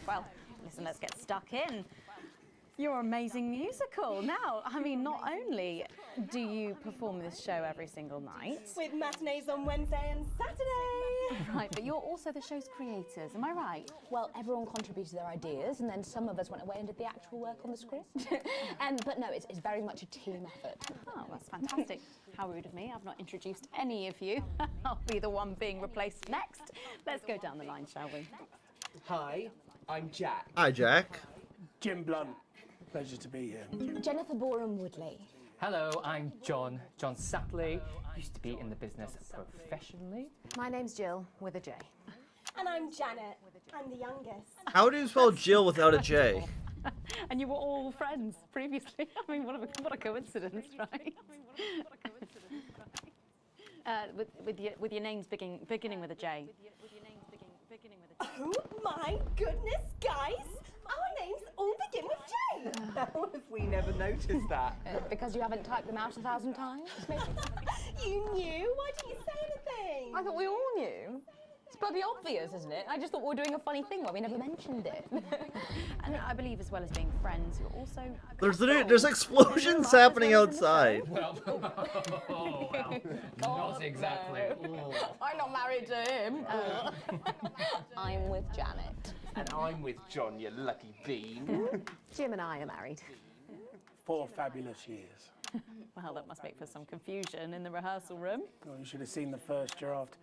Well, listen, let's get stuck in. Your amazing musical. Now, I mean, not only do you perform this show every single night, With matinees on Wednesday and Saturday. right, but you're also the show's creators, am I right? Well, everyone contributed their ideas, and then some of us went away and did the actual work on the script. But no, it's very much a team effort. Oh, that's fantastic. How rude of me. I've not introduced any of you. I'll be the one being replaced next. Let's go down the line, shall we? Hi, I'm Jack. Hi, Jack. Jim Blunt. Pleasure to be here. Jennifer Boreham Woodley. Hello, I'm John Sapley. Used to be in the business professionally. My name's Jill, with a J. And I'm Janet. I'm the youngest. How do you spell Jill without a J? And you were all friends previously. I mean, what a coincidence, right? With your names beginning with a J. Oh my goodness, guys! Our names all begin with J. How have we never noticed that? Because you haven't typed them out 1,000 times, maybe? You knew? Why didn't you say anything? I thought we all knew. It's bloody obvious, isn't it? I just thought we were doing a funny thing where we never mentioned it. And I believe, as well as being friends, you're also... There's explosions happening outside. Well, not exactly. I'm not married to him. I'm with Janet. And I'm with John, you lucky bean. Jim and I are married. 4 fabulous years. Well, that must make for some confusion in the rehearsal room. Well, you should have seen the first draft.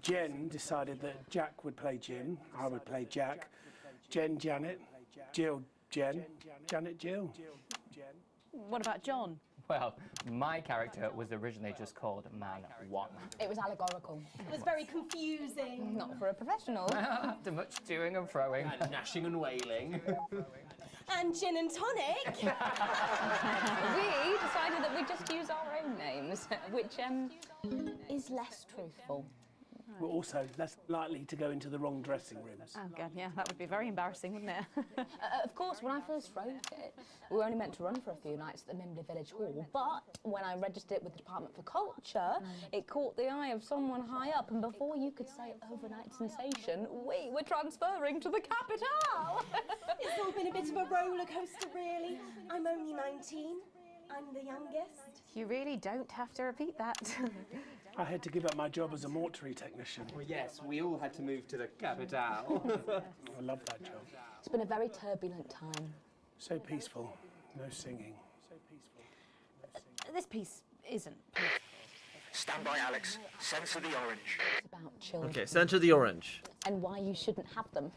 Jen decided that Jack would play Jim, I would play Jack, Jen Janet, Jill Jen, Janet Jill. What about John? Well, my character was originally just called Man 1. It was allegorical. It was very confusing. Not for a professional. After much toing and froing. And gnashing and wailing. And gin and tonic. We decided that we'd just use our own names, which is less truthful. We're also less likely to go into the wrong dressing rooms. Oh, God, yeah, that would be very embarrassing, wouldn't it? Of course, when I first wrote it, we were only meant to run for a few nights at the Mimbley Village Hall, but when I registered it with the Department for Culture, it caught the eye of someone high up, and before you could say overnight sensation, we were transferring to the capital. It's all been a bit of a roller coaster, really. I'm only 19. I'm the youngest. You really don't have to repeat that. I had to give up my job as a mortuary technician. Well, yes, we all had to move to the capital. I love that job. It's been a very turbulent time. So peaceful, no singing. So peaceful, no singing. This piece isn't. Stand by, Alex. Censor the orange. It's about children. Okay, center the orange. And why you shouldn't have them.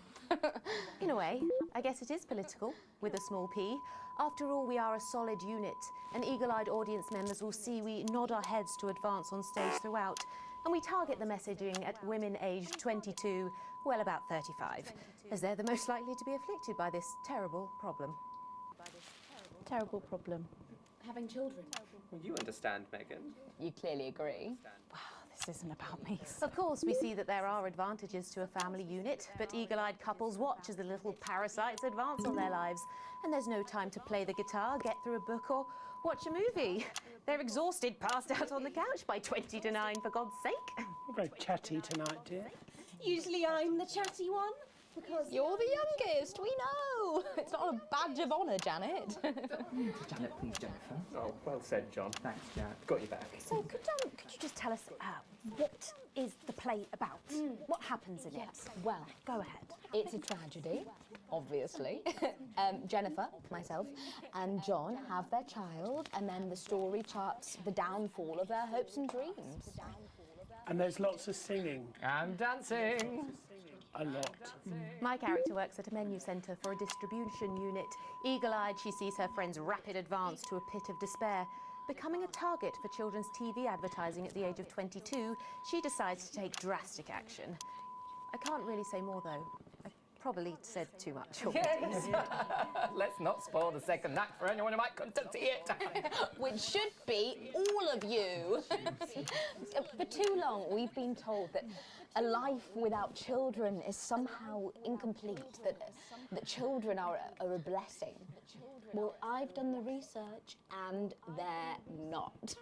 In a way, I guess it is political, with a small p. After all, we are a solid unit, and eagle-eyed audience members will see we nod our heads to advance on stage throughout, and we target the messaging at women aged 22, well, about 35, as they're the most likely to be afflicted by this terrible problem. Terrible problem. Having children. Well, you understand, Megan. You clearly agree. Wow, this isn't about me. Of course, we see that there are advantages to a family unit, but eagle-eyed couples watch as the little parasites advance on their lives, and there's no time to play the guitar, get through a book, or watch a movie. They're exhausted, passed out on the couch by 20 to 9, for God's sake. You're very chatty tonight, dear. Usually I'm the chatty one. Because you're the youngest, we know. It's not a badge of honour, Janet. Janet, please, Jennifer. Oh, well said, John. Thanks, Janet. Got your back. So could you just tell us what is the play about? What happens in it? Well, go ahead. It's a tragedy, obviously. Jennifer, myself, and John have their child, and then the story charts the downfall of their hopes and dreams. And there's lots of singing. And dancing. A lot. My character works at a menu centre for a distribution unit. Eagle-eyed, she sees her friend's rapid advance to a pit of despair. Becoming a target for children's TV advertising at the age of 22, she decides to take drastic action. I can't really say more, though. I probably said too much already. Yes. Let's not spoil the second act for anyone who might come to see it. Which should be all of you. For too long, we've been told that a life without children is somehow incomplete, that children are a blessing. Well, I've done the research, and they're not.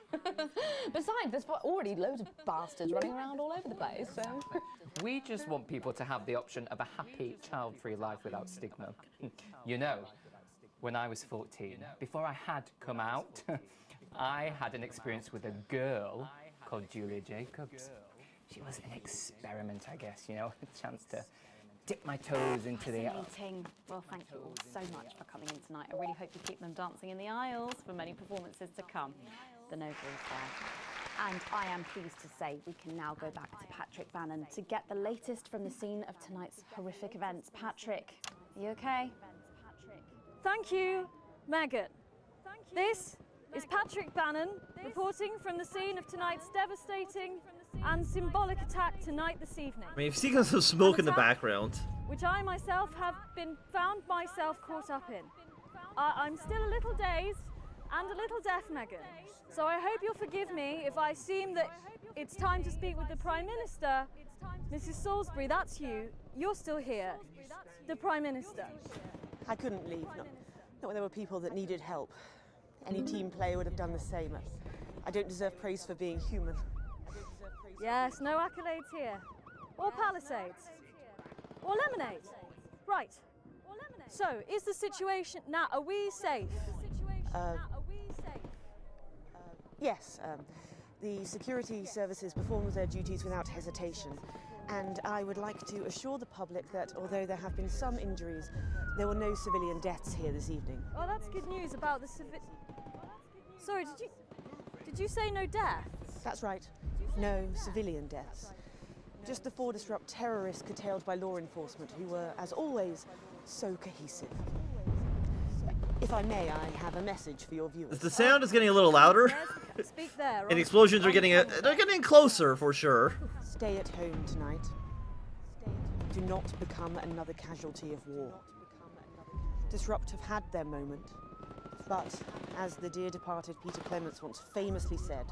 Besides, there's already loads of bastards running around all over the place, so... We just want people to have the option of a happy, child-free life without stigma. You know, when I was 14, before I had come out, I had an experience with a girl called Julia Jacobs. She was an experiment, I guess, you know, a chance to dip my toes into the... Fascinating. Well, thank you all so much for coming in tonight. I really hope you keep them dancing in the aisles for many performances to come. The Nova is there. And I am pleased to say we can now go back to Patrick Bannon to get the latest from the scene of tonight's horrific events. Patrick, are you okay? Thank you, Megan. This is Patrick Bannon reporting from the scene of tonight's devastating and symbolic attack tonight this evening. I mean, if you see some smoke in the background. Which I myself have found myself caught up in. I'm still a little dazed and a little deaf, Megan. So I hope you'll forgive me if I seem that it's time to speak with the Prime Minister. Mrs. Salisbury, that's you. You're still here. The Prime Minister. I couldn't leave, not when there were people that needed help. Any team player would have done the same. I don't deserve praise for being human. Yes, no accolades here. Or Palisades. Or lemonade. Right. So, is the situation now, are we safe? Yes, the security services performed their duties without hesitation. And I would like to assure the public that although there have been some injuries, there were no civilian deaths here this evening. Oh, that's good news about the Sorry, did you say no deaths? That's right. No civilian deaths. Just the 4 disrupt terrorists curtailed by law enforcement who were, as always, so cohesive. If I may, I have a message for your viewers. The sound is getting a little louder. Speak there. And the explosions are they're getting closer for sure. Stay at home tonight. Do not become another casualty of war. Disrupt have had their moment, but as the dear departed Peter Clements once famously said,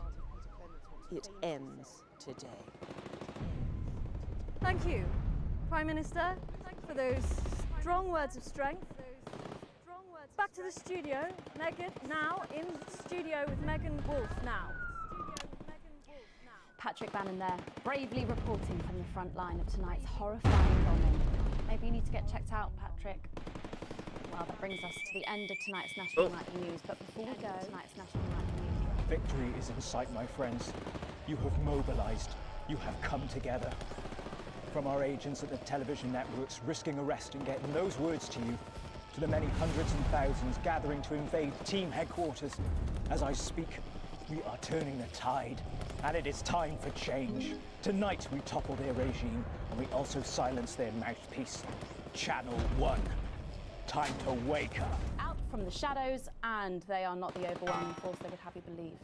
it ends today. Thank you, Prime Minister, for those strong words of strength. Back to the studio. Megan, now in the studio with Megan Wolf now. Patrick Bannon there, bravely reporting from the front line of tonight's horrifying bombing. Maybe you need to get checked out, Patrick. Well, that brings us to the end of tonight's National Nightly News. But before we go, tonight's National Nightly News. Victory is in sight, my friends. You have mobilized. You have come together. From our agents at the television networks risking arrest and getting those words to you, to the many hundreds and thousands gathering to invade team headquarters. As I speak, we are turning the tide, and it is time for change. Tonight we topple their regime, and we also silence their mouthpiece, Channel 1. Time to wake up. Out from the shadows, and they are not the overwhelming force they would have you believe.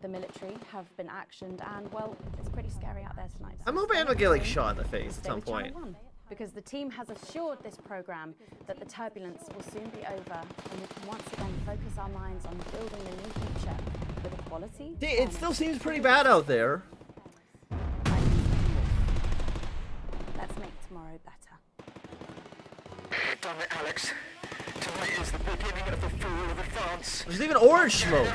The military have been actioned, and well, it's pretty scary out there tonight. I'm hoping I don't get like shot in the face at some point. Because the team has assured this programme that the turbulence will soon be over and we can once again focus our minds on building a new future with equality. It still seems pretty bad out there. Let's make tomorrow better. We've done it, Alex. Tonight is the beginning of the fall of advance. There's even orange smoke.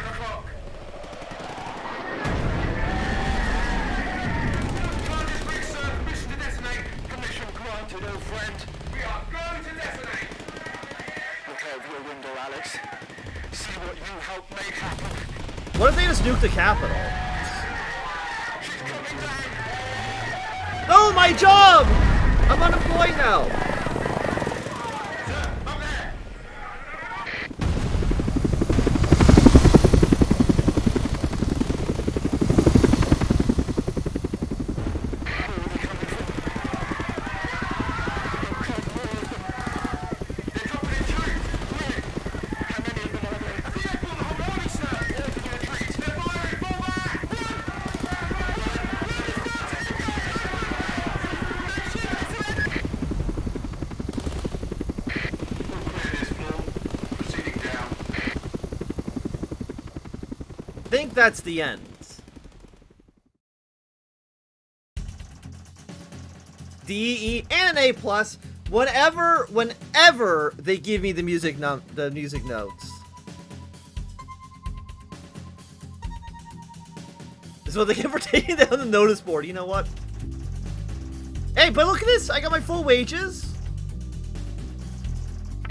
Old friend. We are going to detonate! Look out of your window, Alex. See what you helped make happen. What if they just nuked the Capitol? No, my job! I'm unemployed now. I think that's the end. D, E, and an A+. Whenever they give me the music notes. So they get for taking down the notice board. You know what? Hey, but look at this. I got my full wages.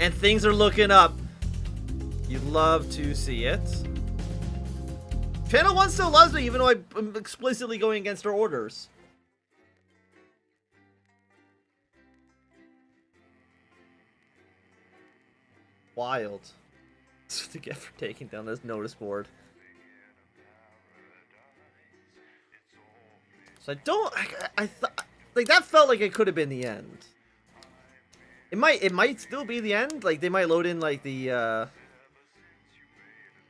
And things are looking up. You'd love to see it. Channel 1 still loves me, even though I'm explicitly going against her orders. Wild. To get for taking down this notice board. So I don't. I thought like that felt like it could have been the end. It might still be the end. Like they might load in like the.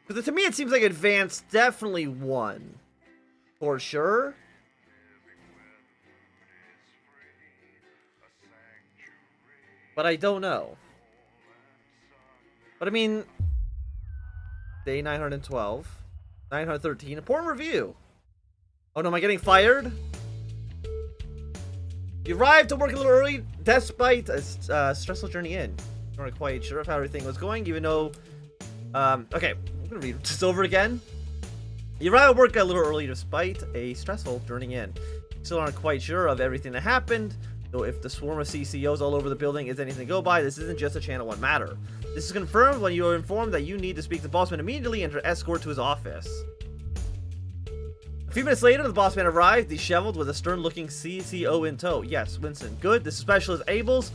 Because to me it seems like Advance definitely won, for sure. But I don't know. But I mean, day 912, 913, important review. Oh no, am I getting fired? You arrived to work a little early, despite a stressful journey in. You weren't quite sure of how everything was going, even though... okay, I'm gonna read this over again. You arrived at work a little early despite a stressful journey in. You still aren't quite sure of everything that happened, though if the swarm of CCOs all over the building is anything to go by, this isn't just a Channel 1 matter. This is confirmed when you are informed that you need to speak to Bossman immediately and escort to his office. A few minutes later, the Bossman arrived, disheveled, with a stern-looking CCO in tow. Yes, Winston. Good. This is Specialist Abels.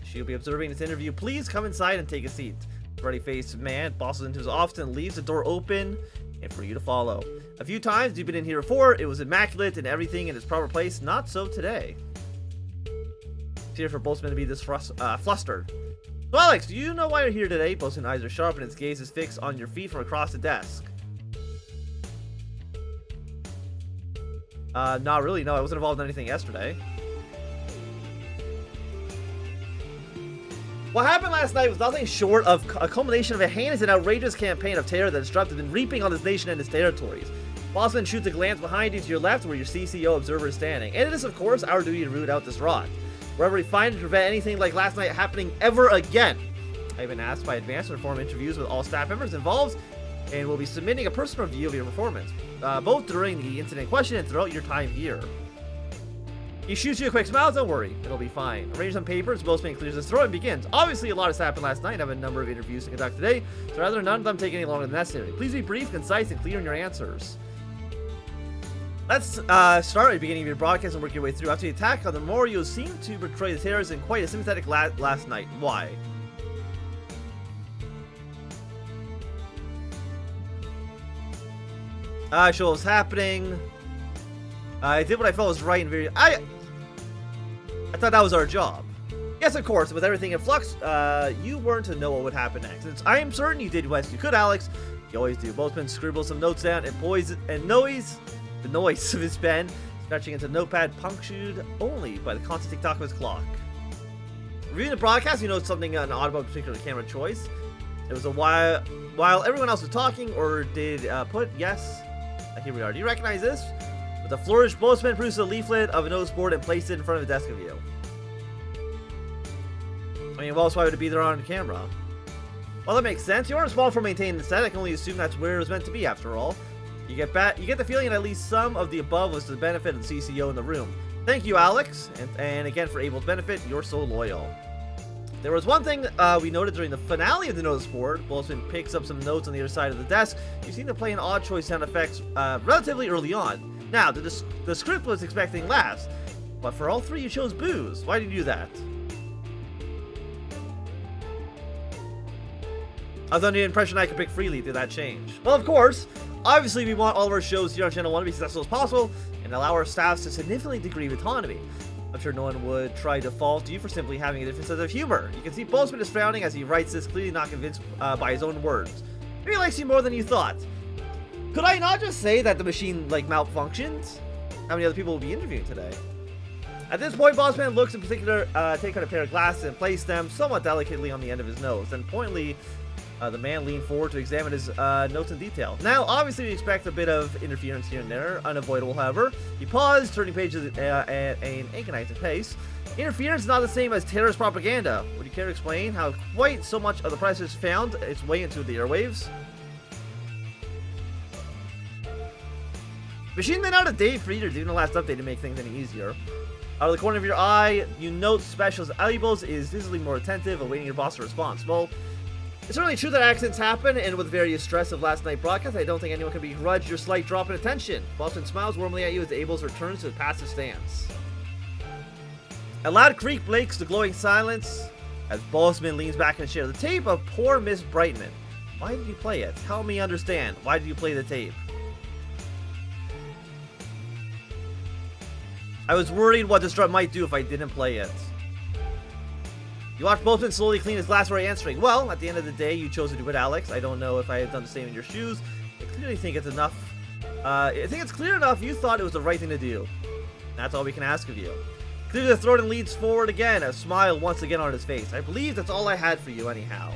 She'll be observing this interview. Please come inside and take a seat. Ruddy-faced man bosses into his office and leaves the door open and for you to follow. A few times you've been in here before. It was immaculate and everything in its proper place. Not so today. It's here for Bossman to be this flustered. So Alex, do you know why you're here today? Bossman's eyes are sharp and his gaze is fixed on your feet from across the desk. Not really. No, I wasn't involved in anything yesterday. What happened last night was nothing short of a culmination of a heinous and outrageous campaign of terror that Disrupt has been reaping on this nation and its territories. Bossman shoots a glance behind you to your left where your CCO observer is standing. And it is, of course, our duty to root out this rot. Wherever we find it to prevent anything like last night happening ever again. I've been asked by Advance to perform interviews with all staff members involved and will be submitting a personal review of your performance, both during the incident in question and throughout your time here. He shoots you a quick smile. Don't worry, it'll be fine. Arrange some papers. Bossman clears his throat and begins. Obviously, a lot has happened last night. I have a number of interviews to conduct today, so rather none of them take any longer than necessary. Please be brief, concise, and clear in your answers. Let's start at the beginning of your broadcast and work your way through. After the attack on the memorial, you seem to portray the terrorists in quite a sympathetic last night. Why? I showed what was happening. I did what I felt was right and very... I thought that was our job. Yes, of course, with everything in flux, you weren't to know what would happen next. I am certain you did the best you could, Alex. You always do. Bossman scribbled some notes down and the noise of his pen, scratching into notepad, punctured only by the constant tick-tock of his clock. Reviewing the broadcast, you noticed something odd about a particular camera choice. It was a while everyone else was talking, or did put, yes, here we are. Do you recognize this? With a flourish, Bossman produced a leaflet of a notice board and placed it in front of the desk of you. I mean, what else why would it be there on camera? Well, that makes sense. You aren't responsible for maintaining the set. I can only assume that's where it was meant to be, after all. You get the feeling that at least some of the above was to the benefit of the CCO in the room. Thank you, Alex, and again for Abel's benefit. You're so loyal. There was one thing we noted during the finale of the notice board. Bossman picks up some notes on the other side of the desk. You seem to play an odd choice sound effects relatively early on. Now, the script was expecting laughs, but for all three you chose boos. Why did you do that? I was under the impression I could pick freely. Did that change? Well, of course. Obviously, we want all of our shows here on Channel 1 to be successful as possible and allow our staffs a significant degree of autonomy. I'm sure no one would try to fault you for simply having a different sense of humor. You can see Bossman is frowning as he writes this, clearly not convinced by his own words. Maybe he likes you more than you thought. Could I not just say that the machine, malfunctioned? How many other people will be interviewing today? At this point, Bossman looks in particular, take out a pair of glasses and place them somewhat delicately on the end of his nose. Then pointedly, the man leaned forward to examine his notes in detail. Now, obviously, we expect a bit of interference here and there, unavoidable, however. He paused, turning pages at an agonizing pace. Interference is not the same as terrorist propaganda. Would you care to explain how quite so much of the press has found its way into the airwaves? Machine been out of date for either, doing the last update to make things any easier. Out of the corner of your eye, you note Specialist Abels is visibly more attentive, awaiting your boss' response. Well, It's certainly true that accidents happen, and with various stress of last night's broadcast, I don't think anyone can begrudge your slight drop in attention. Boston smiles warmly at you as Abels returns to his passive stance. A loud creak breaks the glowing silence as Bossman leans back in his chair. The tape of poor Miss Brightman. Why did you play it? Help me understand. Why did you play the tape? I was worried what the strut might do if I didn't play it. You watch Bolton slowly clean his glassware, answering, well, at the end of the day, you chose to do it, Alex. I don't know if I had done the same in your shoes. I clearly think it's enough. I think it's clear enough you thought it was the right thing to do. That's all we can ask of you. Clears the throat and leads forward again, a smile once again on his face. I believe that's all I had for you anyhow.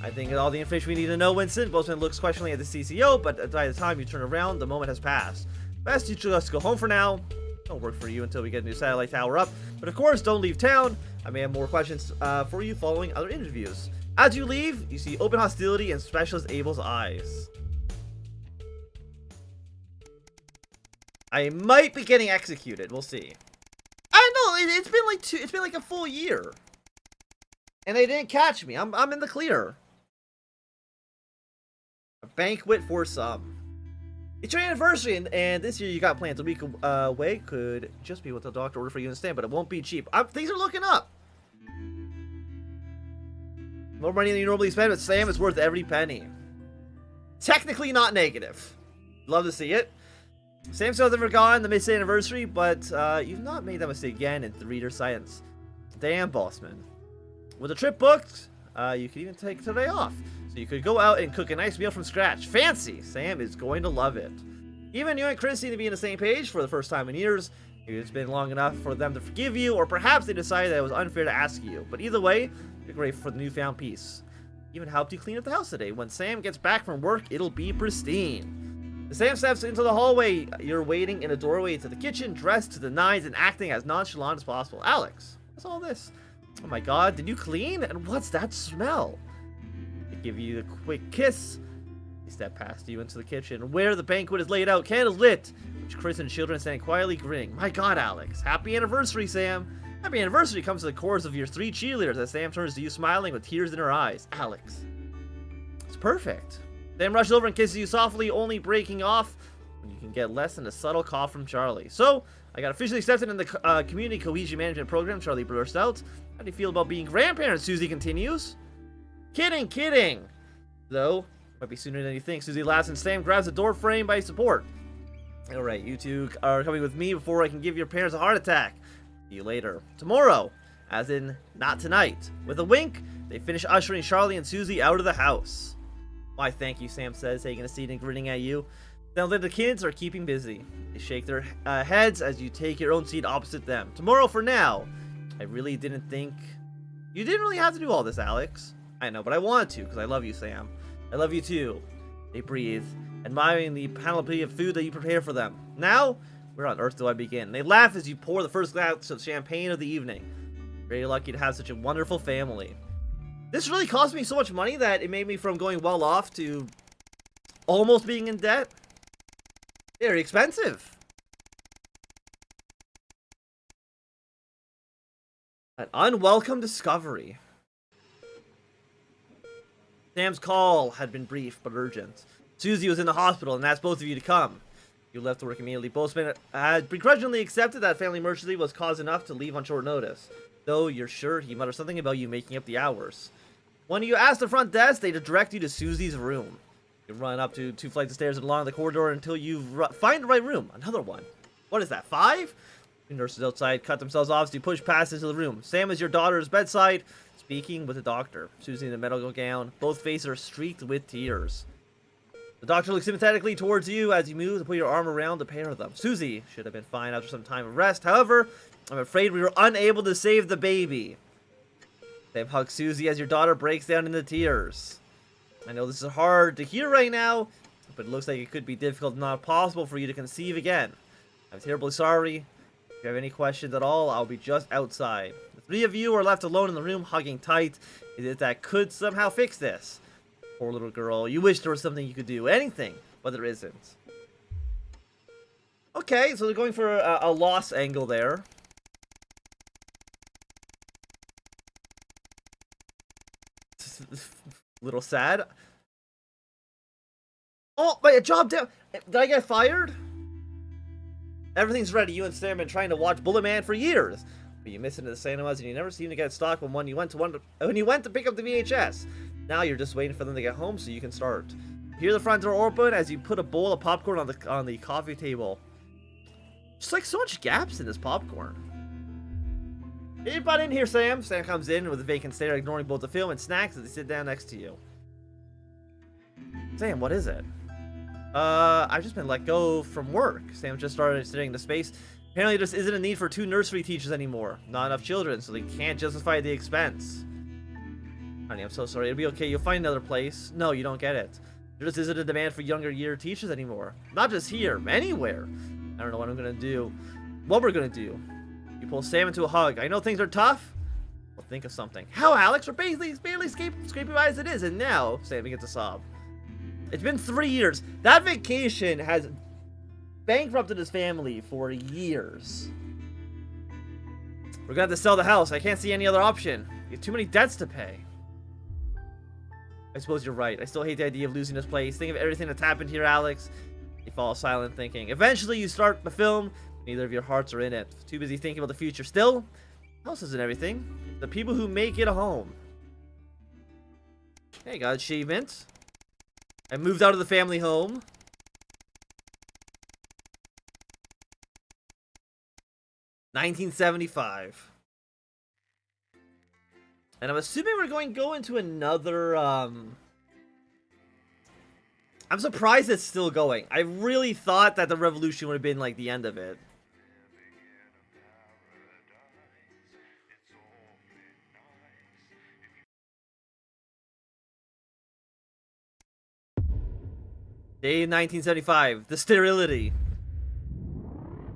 I think all the information we need to know, Winston. Bolton looks questioningly at the CCO, but by the time you turn around, the moment has passed. Best you just go home for now. Don't work for you until we get a new satellite tower up. But of course, don't leave town. I may have more questions for you following other interviews. As you leave, you see open hostility in Specialist Abel's eyes. I might be getting executed. We'll see. I know it's been like a full year, and they didn't catch me. I'm in the clear. A banquet for some. It's your anniversary, and this year you got plans a week away. Could just be what the doctor ordered for you instead, but it won't be cheap. Things are looking up. More money than you normally spend, but Sam is worth every penny. Technically not negative. Love to see it. Sam still hasn't forgotten the missed anniversary, but you've not made that mistake again in the reader's science. Damn, Bossman. With the trip booked, you could even take today off. So you could go out and cook a nice meal from scratch. Fancy! Sam is going to love it. Even you and Chris seem to be on the same page for the first time in years. Maybe it's been long enough for them to forgive you, or perhaps they decided that it was unfair to ask you. But either way, you're grateful for the newfound peace. Even helped you clean up the house today. When Sam gets back from work, it'll be pristine. As Sam steps into the hallway, you're waiting in a doorway to the kitchen, dressed to the nines and acting as nonchalant as possible. Alex, what's all this? Oh my god, did you clean? And what's that smell? They give you a quick kiss. They step past you into the kitchen, where the banquet is laid out, candles lit, which Chris and children standing quietly grinning. My god, Alex. Happy anniversary, Sam. Happy anniversary comes to the chorus of your 3 cheerleaders as Sam turns to you smiling with tears in her eyes. Alex. It's perfect. Sam rushes over and kisses you softly, only breaking off when you can get less than a subtle cough from Charlie. So, I got officially accepted in the Community Cohesion Management Program, Charlie burst out. How do you feel about being grandparents? Susie continues. Kidding. Though, might be sooner than you think. Susie laughs and Sam grabs the door frame by support. Alright, you two are coming with me before I can give your parents a heart attack. See you later. Tomorrow. As in, not tonight. With a wink, they finish ushering Charlie and Susie out of the house. Why, thank you, Sam says, taking a seat and grinning at you. Now that the kids are keeping busy. They shake their heads as you take your own seat opposite them. Tomorrow for now. I really didn't think... You didn't really have to do all this, Alex. I know, but I wanted to, because I love you, Sam. I love you too. They breathe, admiring the panoply of food that you prepare for them. Now, where on earth do I begin? They laugh as you pour the first glass of champagne of the evening. Very lucky to have such a wonderful family. This really cost me so much money that it made me from going well off to almost being in debt. Very expensive. An unwelcome discovery. Sam's call had been brief but urgent. Susie was in the hospital and asked both of you to come. You left work immediately. Bothman had begrudgingly accepted that family emergency was cause enough to leave on short notice. Though you're sure he muttered something about you making up the hours. When you ask the front desk, they direct you to Susie's room. You run up to 2 flights of stairs and along the corridor until you find the right room. Another one. What is that, 5? The nurses outside cut themselves off as you push past into the room. Sam is your daughter's bedside, speaking with the doctor. Susie in the medical gown. Both faces are streaked with tears. The doctor looks sympathetically towards you as you move to put your arm around the pair of them. Susie should have been fine after some time of rest. However, I'm afraid we were unable to save the baby. Sam hugs Susie as your daughter breaks down into tears. I know this is hard to hear right now, but it looks like it could be difficult, if not possible, for you to conceive again. I'm terribly sorry. If you have any questions at all, I'll be just outside. The 3 of you are left alone in the room, hugging tight. Is it that could somehow fix this? Poor little girl. You wish there was something you could do. Anything, but there isn't. Okay, so they're going for a loss angle there. A little sad. Oh, my job down. Did I get fired? Everything's ready. You and Sam have been trying to watch Bullet Man for years. But you miss it in the cinemas and you never seem to get stock when you went to pick up the VHS. Now you're just waiting for them to get home so you can start. You hear the front door open as you put a bowl of popcorn on the coffee table. Just like so much gaps in this popcorn. Hey, butt in here, Sam. Sam comes in with a vacant stare, ignoring both the film and snacks as they sit down next to you. Sam, what is it? I've just been let go from work. Sam just started studying into space. Apparently, there just isn't a need for 2 nursery teachers anymore. Not enough children, so they can't justify the expense. Honey, I'm so sorry. It'll be okay. You'll find another place. No, you don't get it. There just isn't a demand for younger year teachers anymore. Not just here, anywhere. I don't know what I'm gonna do. What we're gonna do. You pull Sam into a hug. I know things are tough. Well, think of something. How, Alex? We're barely scraping by as it is, and now Sam begins to sob. It's been 3 years. That vacation has bankrupted his family for years. We're gonna have to sell the house. I can't see any other option. We have too many debts to pay. I suppose you're right. I still hate the idea of losing this place. Think of everything that's happened here, Alex. You fall silent thinking. Eventually, you start the film. Neither of your hearts are in it. Too busy thinking about the future. Still, houses and everything. The people who make it a home. Hey, got achievement. I moved out of the family home. $1975. And I'm assuming we're going to go into another, I'm surprised it's still going. I really thought that the revolution would have been, like, the end of it. Day 1975. The sterility.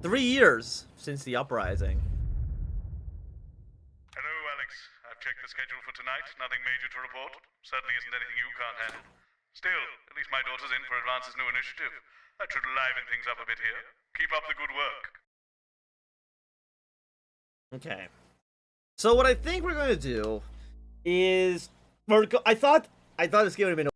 3 years since the uprising. Hello, Alex. I've checked the schedule for tonight. Nothing major to report. Certainly isn't anything you can't handle. Still, at least my daughter's in for Advance's new initiative. That should liven things up a bit here. Keep up the good work. Okay. So what I think we're going to do is... I thought this game would have been